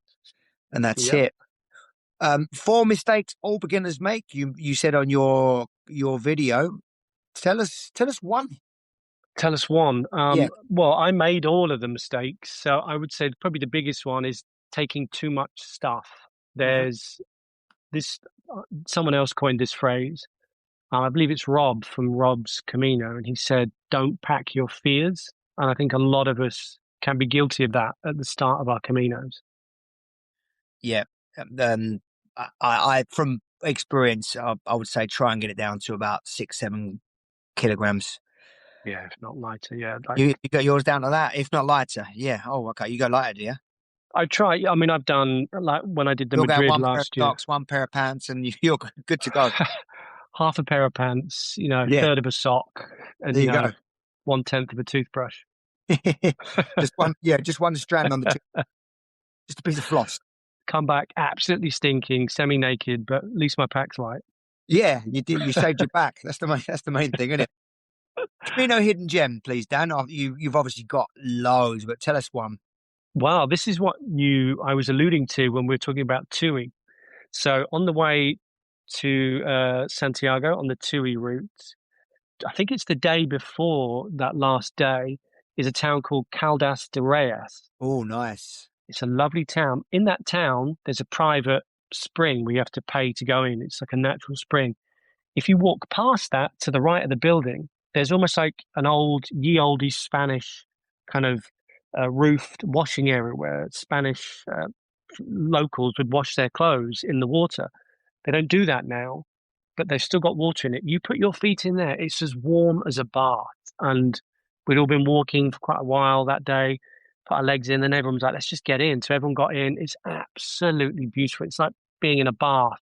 and that's Yep. it. Four mistakes all beginners make. You said on your video. Tell us one. Tell us one. Yeah. Well, I made all of the mistakes, so I would say probably the biggest one is taking too much stuff. Hmm. There's this, someone else coined this phrase. I believe it's Rob from Rob's Camino, and he said, "Don't pack your fears." And I think a lot of us can be guilty of that at the start of our Caminos. Yeah. I from experience, I would say try and get it down to about 6-7 kilograms. Yeah, if not lighter. Yeah, like You got yours down to that, if not lighter. Yeah. Oh, okay. You go lighter, do you? I try. I mean, I've done like when I did the You'll go Madrid one pair of last year, socks, one pair of pants, and you're good to go. half a pair of pants, a Yeah. third of a sock, and There you go. 1/10 of a toothbrush. Just one. Yeah. Just one strand on the just a piece of floss. Come back absolutely stinking, semi-naked, but at least my pack's light. Yeah. You did. You saved your back. That's the main thing, isn't it? Give me no hidden gem, please, Dan. You've obviously got loads, but tell us one. Wow, this is what I was alluding to when we were talking about TUI. So on the way to Santiago on the TUI route, I think it's the day before that last day, is a town called Caldas de Reis. Oh, nice. It's a lovely town. In that town, there's a private spring where you have to pay to go in. It's like a natural spring. If you walk past that to the right of the building, there's almost like an old, ye olde Spanish kind of roofed washing area where Spanish locals would wash their clothes in the water. They don't do that now, but they've still got water in it. You put your feet in there, it's as warm as a bath. And we'd all been walking for quite a while that day, put our legs in, and everyone's like, let's just get in. So everyone got in. It's absolutely beautiful. It's like being in a bath.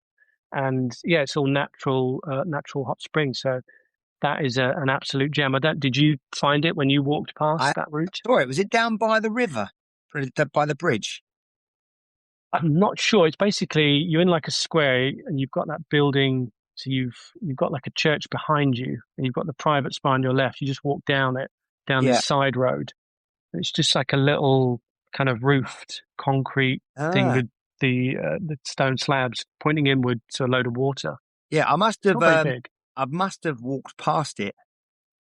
And yeah, it's all natural hot springs. So that is an absolute gem. Did you find it when you walked I past that route? saw it. Was it down by the river, by the bridge? I'm not sure. It's basically you're in like a square and you've got that building. So you've got like a church behind you and you've got the private spa on your left. You just walk down it, down Yeah. this side road. It's just like a little kind of roofed concrete thing Ah. with the stone slabs pointing inward to a load of water. Yeah. I must It's have. not very big. I must have walked past it,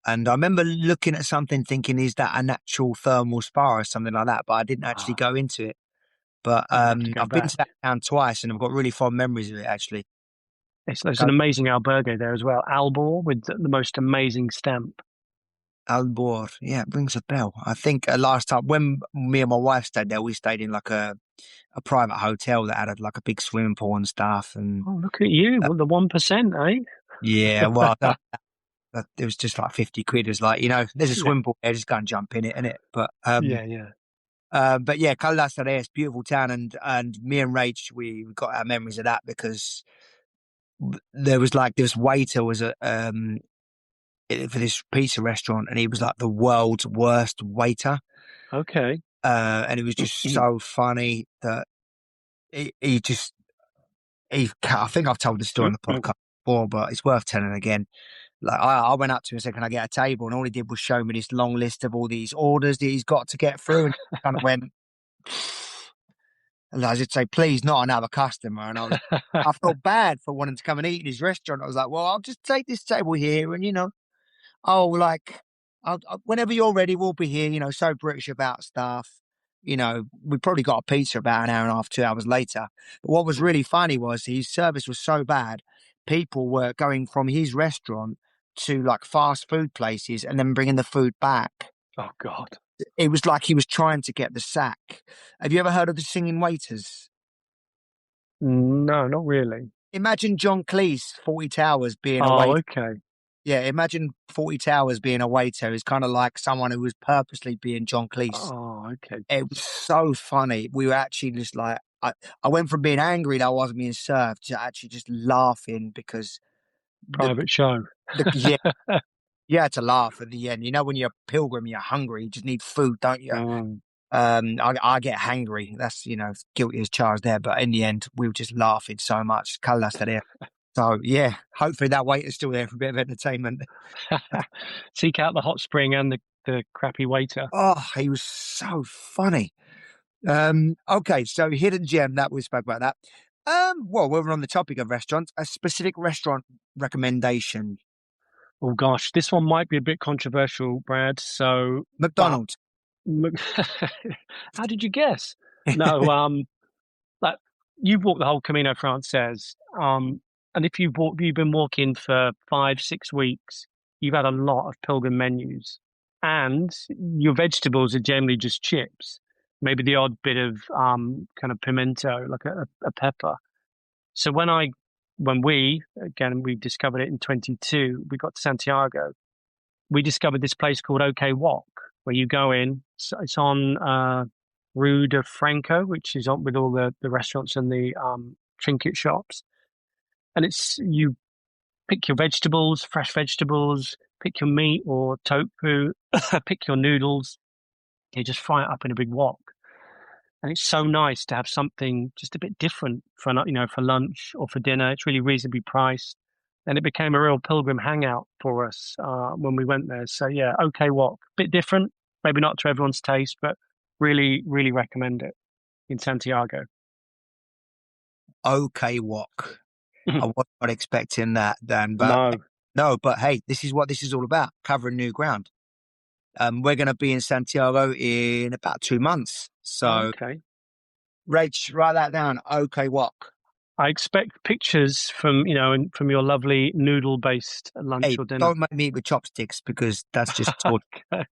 and I remember looking at something, thinking, "Is that a natural thermal spa or something like that?" But I didn't actually Ah, go into it. But you'd have to go I've been back. to that town twice, and I've got really fond memories of it. Actually, There's an amazing albergue there as well. Albor with the most amazing stamp. Albor. Yeah, it rings a bell. I think last time when me and my wife stayed there, we stayed in like a private hotel that had like a big swimming pool and stuff. And Oh, look at you. uh, Well, the 1%, yeah, well, it was just like 50 quid. It was like, there's a Yeah. swimming pool there, just go and jump in it, innit? Yeah, yeah. But yeah, Caldas de Reis, beautiful town, and me and Rach, we got our memories of that because there was like this waiter was for this pizza restaurant, and he was like the world's worst waiter, Okay. and it was just so funny that he just I think I've told the story on the podcast before, but it's worth telling again. Like I went up to him and said, "Can I get a table?" And all he did was show me this long list of all these orders that he's got to get through, and kind of went. And I did say, "Please, not another customer." And I felt bad for wanting to come and eat in his restaurant. I was like, "Well, I'll just take this table here, and oh, like, whenever you're ready, we'll be here." So British about stuff. We probably got a pizza about an hour and a half, 2 hours later. But what was really funny was his service was so bad, people were going from his restaurant to like fast food places and then bringing the food back. Oh God. It was like he was trying to get the sack. Have you ever heard of the singing waiters? No, not really. Imagine John Cleese, 40 Towers, being a Oh, waiter. okay. Yeah, imagine 40 Towers being a waiter is kind of like someone who was purposely being John Cleese. Oh, okay. It was so funny. We were actually just like, I went from being angry that I wasn't being served to actually just laughing because the, Private show. yeah, you had to laugh at the end. You know, when you're a pilgrim, you're hungry, you just need food, don't you? Um, I get hangry. That's, guilty as charged there. But in the end, we were just laughing so much. There. So yeah, hopefully that waiter's still there for a bit of entertainment. seek out the hot spring and the crappy waiter. Oh, he was so funny. Okay, so hidden gem that we spoke about that. Well, we're on the topic of restaurants. A specific restaurant recommendation. Oh gosh, this one might be a bit controversial, Brad. So, but McDonald's. how did you guess? No, like you've walked the whole Camino Frances, and if you've been walking for 5, 6 weeks, you've had a lot of pilgrim menus, and your vegetables are generally just chips, maybe the odd bit of kind of pimento, like a pepper. So we discovered it in 22, we got to Santiago, we discovered this place called OK Wok, where you go in. So it's on Rue de Franco, which is on with all the restaurants and the trinket shops. And it's you pick your vegetables, fresh vegetables, pick your meat or tofu, pick your noodles. You just fry it up in a big wok. And it's so nice to have something just a bit different for lunch or for dinner. It's really reasonably priced. And it became a real pilgrim hangout for us when we went there. So yeah, OK Wok, bit different, maybe not to everyone's taste, but really, really recommend it in Santiago. Okay, Wok. I was not expecting that, Dan, but No. no, but hey, this is what this is all about, covering new ground. We're going to be in Santiago in about 2 months. So, Okay. Rach, write that down. Okay, Wok. I expect pictures from your lovely noodle-based lunch Hey, or dinner. don't make me eat with chopsticks because that's just torture.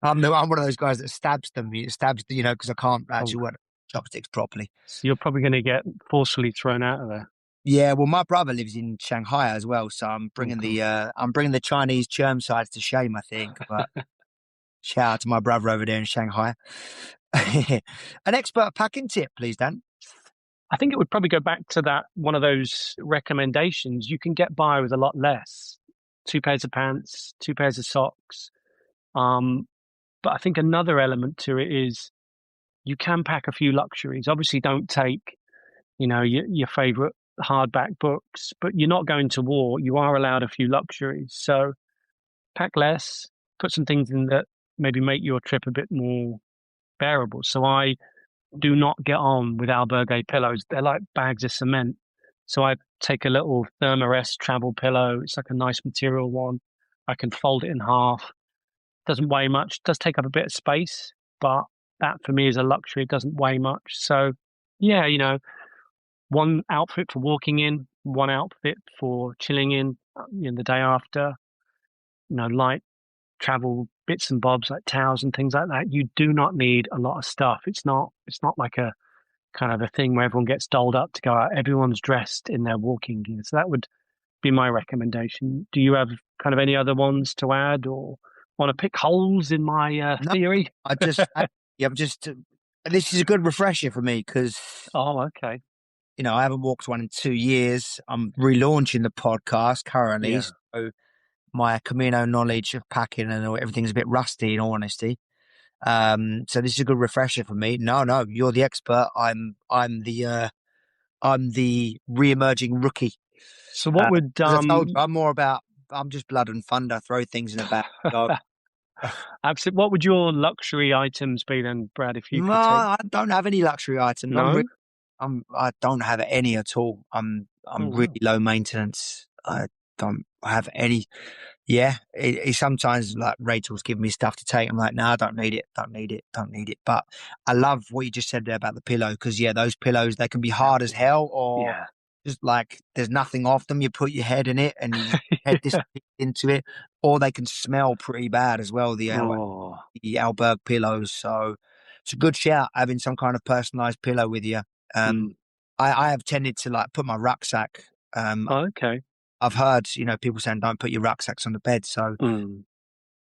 I'm one of those guys that stabs them. It stabs, because I can't Oh, actually work chopsticks properly. so you're probably going to get forcefully thrown out of there. Yeah, well, my brother lives in Shanghai as well, so I'm Oh, bringing God. the Chinese Chermsides to shame, I think. But shout out to my brother over there in Shanghai. An expert packing tip, please, Dan. I think it would probably go back to that one of those recommendations. You can get by with a lot less. 2 pairs of pants, 2 pairs of socks. Um, but I think another element to it is you can pack a few luxuries. Obviously, don't take, your favorite hardback books, but you're not going to war. You are allowed a few luxuries. So pack less, put some things in that maybe make your trip a bit more bearable. So I do not get on with albergue pillows. They're like bags of cement. So I take a little Thermarest travel pillow. It's like a nice material one. I can fold it in half. Doesn't weigh much. Does take up a bit of space, but that for me is a luxury. It doesn't weigh much. So yeah, one outfit for walking in, one outfit for chilling in, the day after. Light travel bits and bobs like towels and things like that. You do not need a lot of stuff. It's not like a kind of a thing where everyone gets dolled up to go out. Everyone's dressed in their walking gear. So that would be my recommendation. Do you have kind of any other ones to add or want to pick holes in my No, theory? I'm just. This is a good refresher for me because Oh, okay. I haven't walked one in 2 years. I'm relaunching the podcast currently, Yeah. so my Camino knowledge of packing and everything's a bit rusty, in all honesty. So this is a good refresher for me. No, you're the expert. I'm the re-emerging rookie. So what would As I told you, I'm just blood and thunder. Throw things in a bag. Go. absolutely, what would your luxury items be then, Brad, if you No, could take? I don't have any luxury items. No? I don't have any at all. I'm Oh, really wow. low maintenance. I don't have any. Yeah, it sometimes like Rachel's giving me stuff to take. I'm like, no, I don't need it. Don't need it. Don't need it. But I love what you just said there about the pillow because those pillows they can be hard as hell or Yeah. just like there's nothing off them. You put your head in it and you just head this into it, or they can smell pretty bad as well. Oh, The Alberg pillows. So it's a good shout having some kind of personalized pillow with you. Um, mm. I have tended to like put my rucksack. Oh, okay. I've heard, people saying don't put your rucksacks on the bed. So,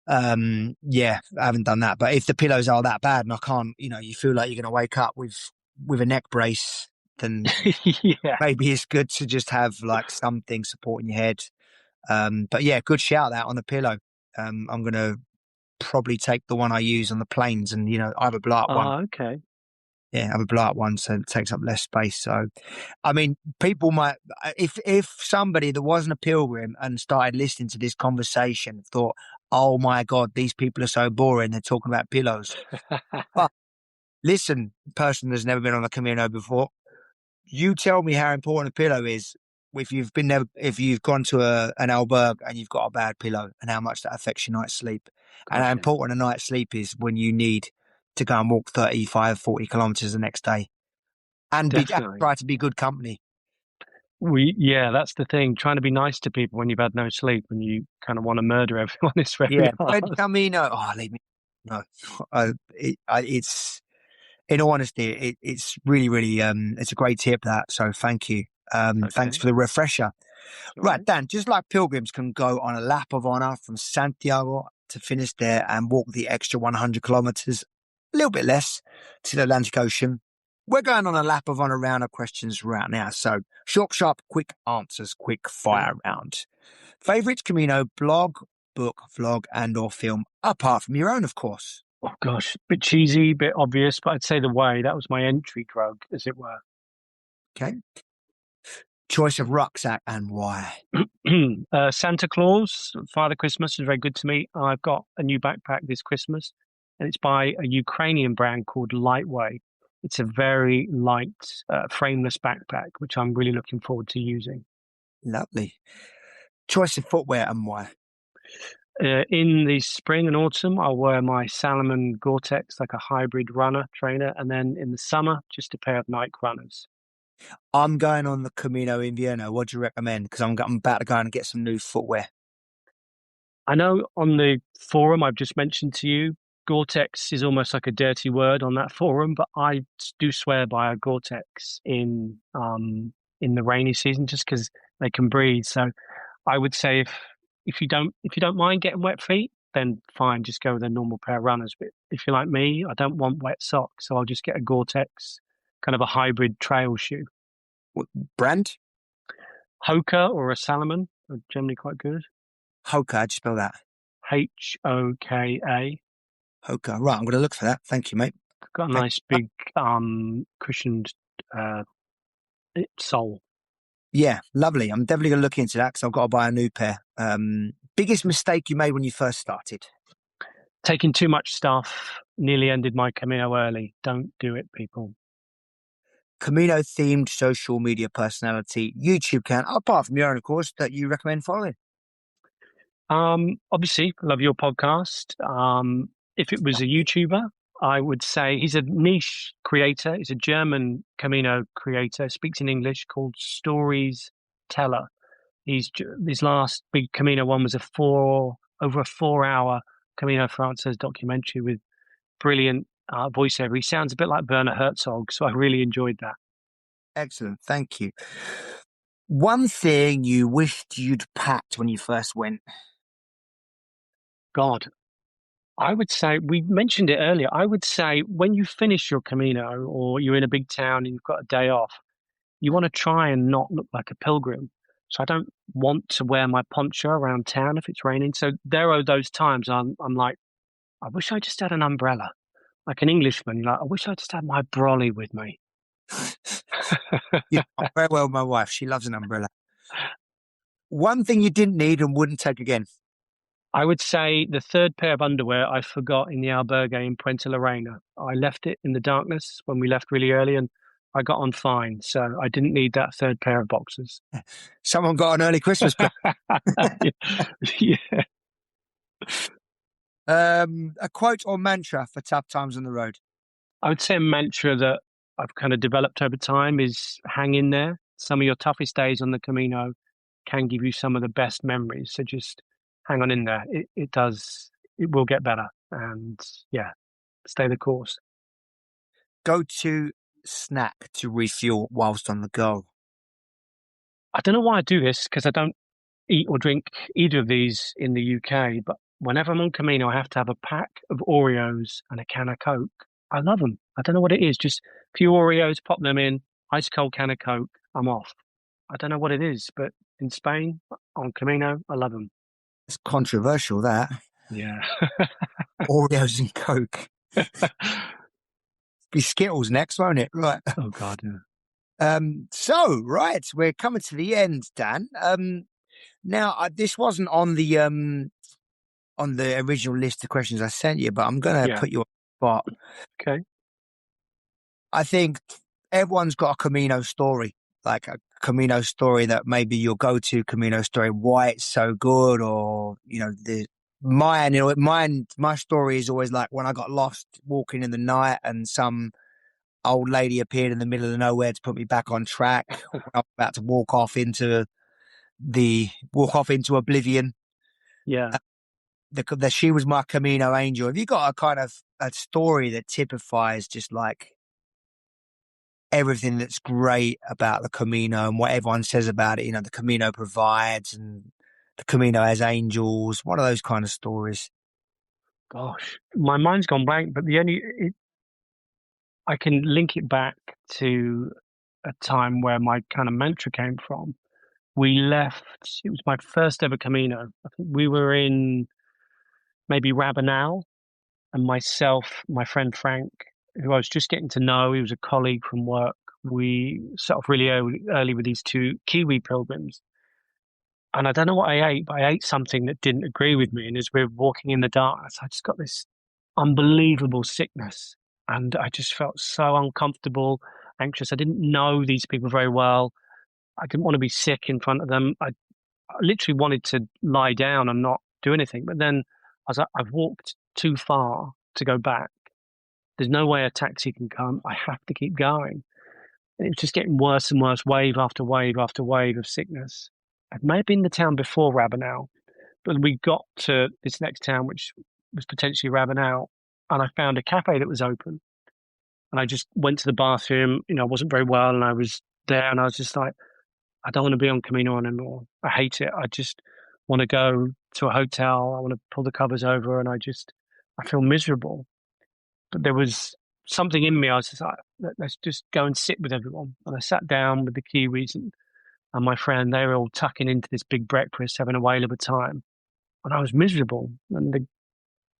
Mm. yeah, I haven't done that. But if the pillows are that bad and I can't, you feel like you're going to wake up with a neck brace, then Yeah. maybe it's good to just have like something supporting your head. But yeah, good shout that on the pillow. I'm going to probably take the one I use on the planes and, I have a blow up one. Oh, okay. Yeah, I have a blow up one, so it takes up less space. So, I mean, people might, if somebody that wasn't a pilgrim and started listening to this conversation thought, oh my God, these people are so boring. They're talking about pillows. But listen, person that's never been on the Camino before, you tell me how important a pillow is if you've been there, if you've gone to an albergue and you've got a bad pillow, and how much that affects your night's sleep, and how Gosh, yeah. important a night's sleep is when you need to go and walk 35, 40 kilometers the next day and Definitely. try to be good company. Yeah, that's the thing. Trying to be nice to people when you've had no sleep and you kind of want to murder everyone is very Yeah, hard. but Camino, oh, leave me. No, it's in all honesty, it's really, really, it's a great tip that. So thank you. Thanks Okay. for the refresher. All Right, right. Dan, just like pilgrims can go on a lap of honor from Santiago to Finisterre and walk the extra 100 kilometers, a little bit less, to the Atlantic Ocean, we're going on a lap of honor round of questions right now. So short, sharp, quick answers, quick Okay. fire round. Favorite Camino blog, book, vlog, and or film, apart from your own, of course. Oh gosh, bit cheesy, bit obvious, but I'd say The Way. That was my entry drug, as it were. Okay. Choice of rucksack and why. Santa Claus, Father Christmas is very good to me. I've got a new backpack this Christmas, and it's by a Ukrainian brand called Lightway. It's a very light, frameless backpack, which I'm really looking forward to using. Lovely. Choice of footwear and why. In the spring and autumn, I'll wear my Salomon Gore-Tex, like a hybrid runner trainer, and then in the summer, just a pair of Nike runners. I'm going on the Camino Invierno. What do you recommend? Because I'm about to go and get some new footwear. I know on the forum I've just mentioned to you, Gore-Tex is almost like a dirty word on that forum, but I do swear by a Gore-Tex in the rainy season just because they can breathe. So I would say if you don't mind getting wet feet, then fine, just go with a normal pair of runners. But if you're like me, I don't want wet socks, so I'll just get a Gore-Tex, kind of a hybrid trail shoe. What brand? Hoka or a Salomon are generally quite good. Hoka. How'd you spell that? Hoka. Hoka. Right, I'm going to look for that. Thank you, mate. Got a Thank nice big cushioned uh sole. Yeah, lovely. I'm definitely going to look into that because I've got to buy a new pair. Biggest mistake you made when you first started? Taking too much stuff nearly ended my Camino early. Don't do it, people. Camino themed social media personality, YouTube account, apart from your own, of course, that you recommend following. Obviously, I love your podcast. If it was a YouTuber, I would say he's a niche creator. He's a German Camino creator, speaks in English, called Stories Teller. His last big Camino one was over a 4 hour Camino Frances documentary with brilliant voiceover. He sounds a bit like Werner Herzog, so I really enjoyed that. Excellent. Thank you. One thing you wished you'd packed when you first went? God, I would say we mentioned it earlier. I would say when you finish your Camino or you're in a big town and you've got a day off, you want to try and not look like a pilgrim. So I don't want to wear my poncho around town if it's raining. So there are those times I'm like, I wish I just had an umbrella. Like an Englishman, like, I wish I just had my brolly with me. You know very well my wife. She loves an umbrella. One thing you didn't need and wouldn't take again? I would say the third pair of underwear I forgot in the albergue in Puente Lorena. I left it in the darkness when we left really early and I got on fine. So I didn't need that third pair of boxers. Someone got an early Christmas present. Yeah. A quote or mantra for tough times on the road? I would say a mantra that I've kind of developed over time is hang in there. some of your toughest days on the Camino can give you some of the best memories. So just hang on in there. It will get better. And yeah, stay the course. Go to snack to refuel whilst on the go. I don't know why I do this because I don't eat or drink either of these in the UK, but whenever I'm on Camino, I have to have a pack of Oreos and a can of Coke. I love them. I don't know what it is. Just a few Oreos, pop them in, ice cold can of Coke. I'm off. I don't know what it is, but in Spain, on Camino, I love them. It's controversial, that. Yeah. Oreos and Coke. Be Skittles next, won't it? Right. Oh God, yeah. Right, we're coming to the end, Dan. Now this wasn't on the original list of questions I sent you, but I'm gonna put you on the spot. Okay. I think everyone's got a Camino story, like a Camino story that maybe your go-to Camino story, why it's so good, or my story is always like when I got lost walking in the night and some old lady appeared in the middle of nowhere to put me back on track when I was about to walk off into oblivion. Yeah. She was my Camino angel. Have you got a kind of a story that typifies just like everything that's great about the Camino and what everyone says about it? You know, the Camino provides and the Camino has angels. One of those kind of stories. Gosh, my mind's gone blank, but I can link it back to a time where my kind of mantra came from. We left, it was my first ever Camino. I think we were in maybe Rabanal, and myself, my friend Frank, who I was just getting to know, he was a colleague from work. We set off really early with these two Kiwi pilgrims. And I don't know what I ate, but I ate something that didn't agree with me. And as we're walking in the darkness, I just got this unbelievable sickness. And I just felt so uncomfortable, anxious. I didn't know these people very well. I didn't want to be sick in front of them. I literally wanted to lie down and not do anything. But then I was like, I've walked too far to go back. There's no way a taxi can come. I have to keep going. And it was just getting worse and worse, wave after wave after wave of sickness. It may have been the town before Rabanal, but we got to this next town, which was potentially Rabanal, and I found a cafe that was open. And I just went to the bathroom. You know, I wasn't very well, and I was there, and I was just like, I don't want to be on Camino anymore. I hate it. I just want to go to a hotel. I want to pull the covers over, and I feel miserable. But there was something in me. I was just like, let's just go and sit with everyone. And I sat down with the Kiwis and my friend. They were all tucking into this big breakfast, having a whale of a time. And I was miserable. And the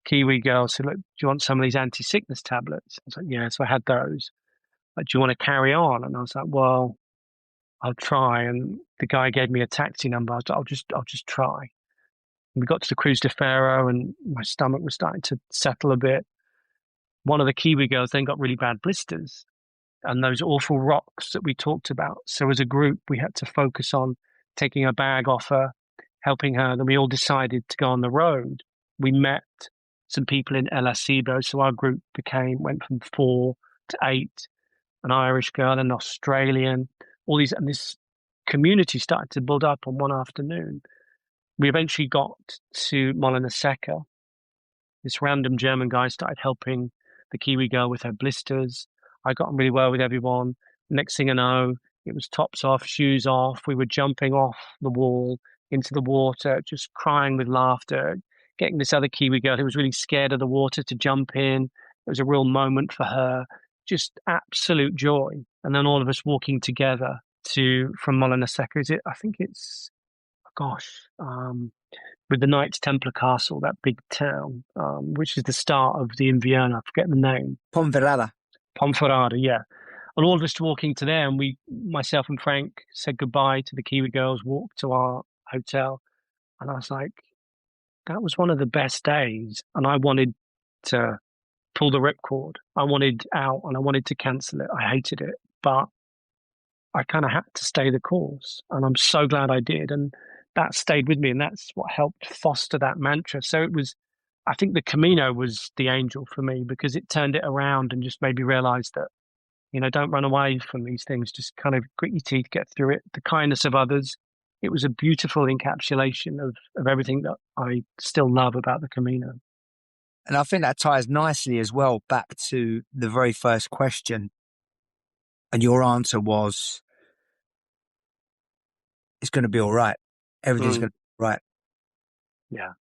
Kiwi girl said, look, do you want some of these anti-sickness tablets? I was like, yeah. So I had those. Like, do you want to carry on? And I was like, well, I'll try. And the guy gave me a taxi number. I was like, I'll just try. And we got to the Cruz de Ferro and my stomach was starting to settle a bit. One of the Kiwi girls then got really bad blisters and those awful rocks that we talked about. So as a group, we had to focus on taking her bag off her, helping her. Then we all decided to go on the road. We met some people in El Acebo. So our group went from 4 to 8, an Irish girl, an Australian, all these, and this community started to build up on one afternoon. We eventually got to Molina Seca. This random German guy started helping the Kiwi girl with her blisters. I got on really well with everyone. Next thing I know, it was tops off, shoes off. We were jumping off the wall into the water, just crying with laughter, getting this other Kiwi girl who was really scared of the water to jump in. It was a real moment for her, just absolute joy. And then all of us walking together from Molina Seca. I think it's, with the Knights Templar Castle, that big town, which is the start of the Invierno. I forget the name. Ponferrada. Ponferrada, yeah. And all of us walking to there, and myself and Frank said goodbye to the Kiwi girls, walked to our hotel, and I was like, that was one of the best days. And I wanted to pull the ripcord. I wanted out, and I wanted to cancel it. I hated it, but I kind of had to stay the course, and I'm so glad I did. And that stayed with me, and that's what helped foster that mantra. So I think the Camino was the angel for me because it turned it around and just made me realize that, don't run away from these things. Just kind of grit your teeth, get through it. The kindness of others. It was a beautiful encapsulation of everything that I still love about the Camino. And I think that ties nicely as well back to the very first question. And your answer was, it's going to be all right. Everything's going to be all right. Yeah.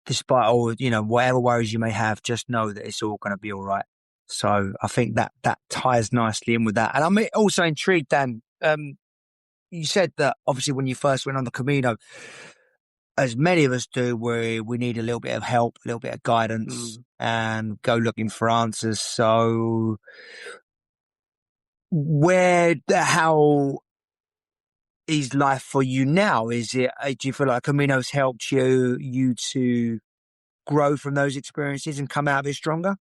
Despite all, whatever worries you may have, just know that it's all going to be all right. So I think that ties nicely in with that. And I'm also intrigued, Dan. You said that obviously when you first went on the Camino, as many of us do, we need a little bit of help, a little bit of guidance, and go looking for answers. So how is life for you now? Is it? Do you feel like Camino's helped you to grow from those experiences and come out of it stronger?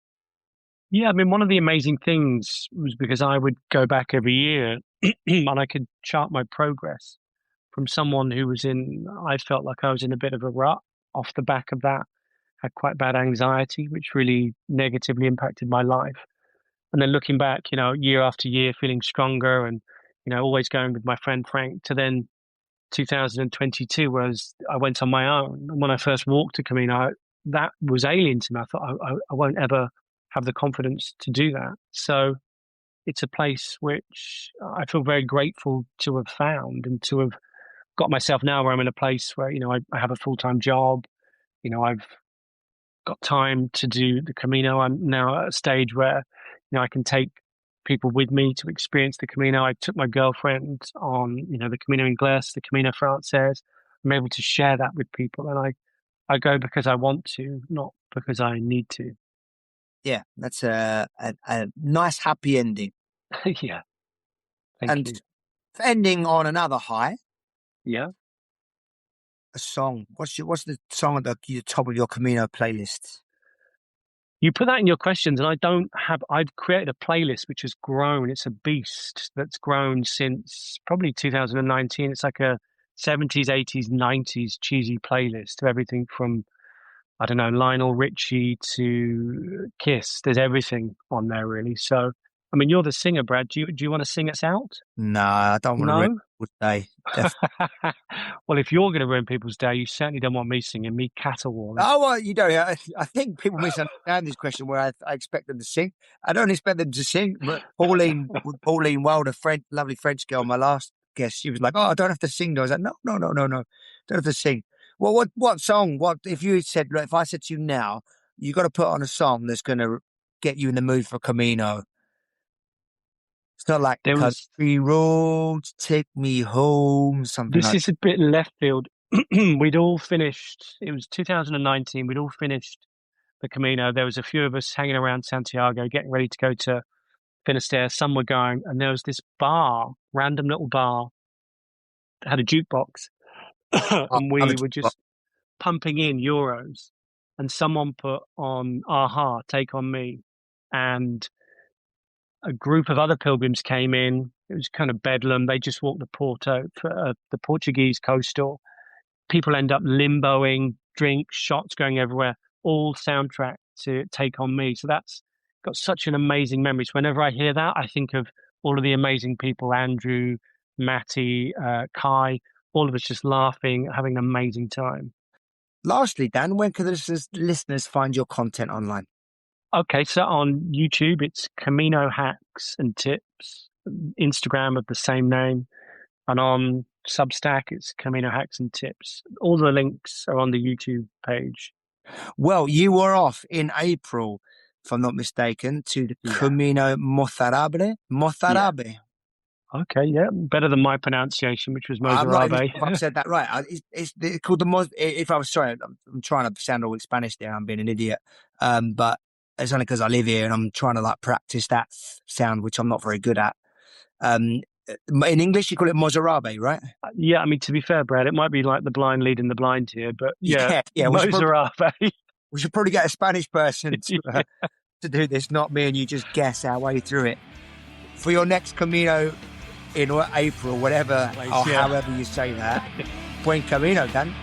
Yeah, I mean, one of the amazing things was because I would go back every year and I could chart my progress from someone who I felt like I was in a bit of a rut off the back of that, had quite bad anxiety, which really negatively impacted my life. And then looking back, year after year, feeling stronger and, always going with my friend Frank, to then 2022, whereas I went on my own. And when I first walked to Camino, that was alien to me. I thought I won't ever have the confidence to do that. So it's a place which I feel very grateful to have found and to have got myself now where I'm in a place where, I have a full-time job. I've got time to do the Camino. I'm now at a stage where, I can take people with me to experience the Camino. I took my girlfriend on, the Camino Inglés, the Camino Français. I'm able to share that with people, and I go because I want to, not because I need to. Yeah, that's a nice happy ending. Yeah, thank you. Ending on another high. Yeah. A song. What's the song at the top of your Camino playlist? You put that in your questions, and I've created a playlist which has grown. It's a beast that's grown since probably 2019. It's like a 70s, 80s, 90s cheesy playlist of everything from, I don't know, Lionel Richie to Kiss. There's everything on there, really. So, I mean, you're the singer, Brad. Do you want to sing us out? No, I don't want to ruin people's day. Well, if you're going to ruin people's day, you certainly don't want me singing, me caterwauling. Oh, well, you don't. I think people misunderstand this question where I expect them to sing. I don't expect them to sing. But Pauline Wilder, lovely French girl, my last guest, she was like, "Oh, I don't have to sing." I was like, "No, don't have to sing." Well, what song? If you said, if I said to you now, you got to put on a song that's going to get you in the mood for Camino. It's not like country roads take me home. Something. This is a bit left field. We'd all finished. It was 2019. We'd all finished the Camino. There was a few of us hanging around Santiago, getting ready to go to Finisterre. Some were going, and there was this random little bar that had a jukebox, and we were just pumping in euros. And someone put on Aha, Take On Me, and a group of other pilgrims came in. It was kind of bedlam. They just walked the Porto, the Portuguese coastal. People end up limboing, drinks, shots going everywhere, all soundtrack to Take On Me. So that's got such an amazing memory. So whenever I hear that, I think of all of the amazing people, Andrew, Matty, Kai, all of us just laughing, having an amazing time. Lastly, Dan, when can the listeners find your content online? Okay, so on YouTube, it's Camino Hacks and Tips, Instagram of the same name, and on Substack, it's Camino Hacks and Tips. All the links are on the YouTube page. Well, you were off in April, if I'm not mistaken, to the Camino Mozarabe. Yeah. Okay, yeah, better than my pronunciation, which was Mozarabe. I've said that right. It's called the If I was sorry, I'm trying to sound all Spanish there. I'm being an idiot, but it's only because I live here and I'm trying to practice that sound, which I'm not very good at. In English, you call it Mozarabe, right? Yeah, I mean, to be fair, Brad, it might be like the blind leading the blind here, but yeah Mozarabe. We should probably get a Spanish person to do this, not me and you just guess our way through it. For your next Camino in April, whatever, or however you say that, buen camino, Dan.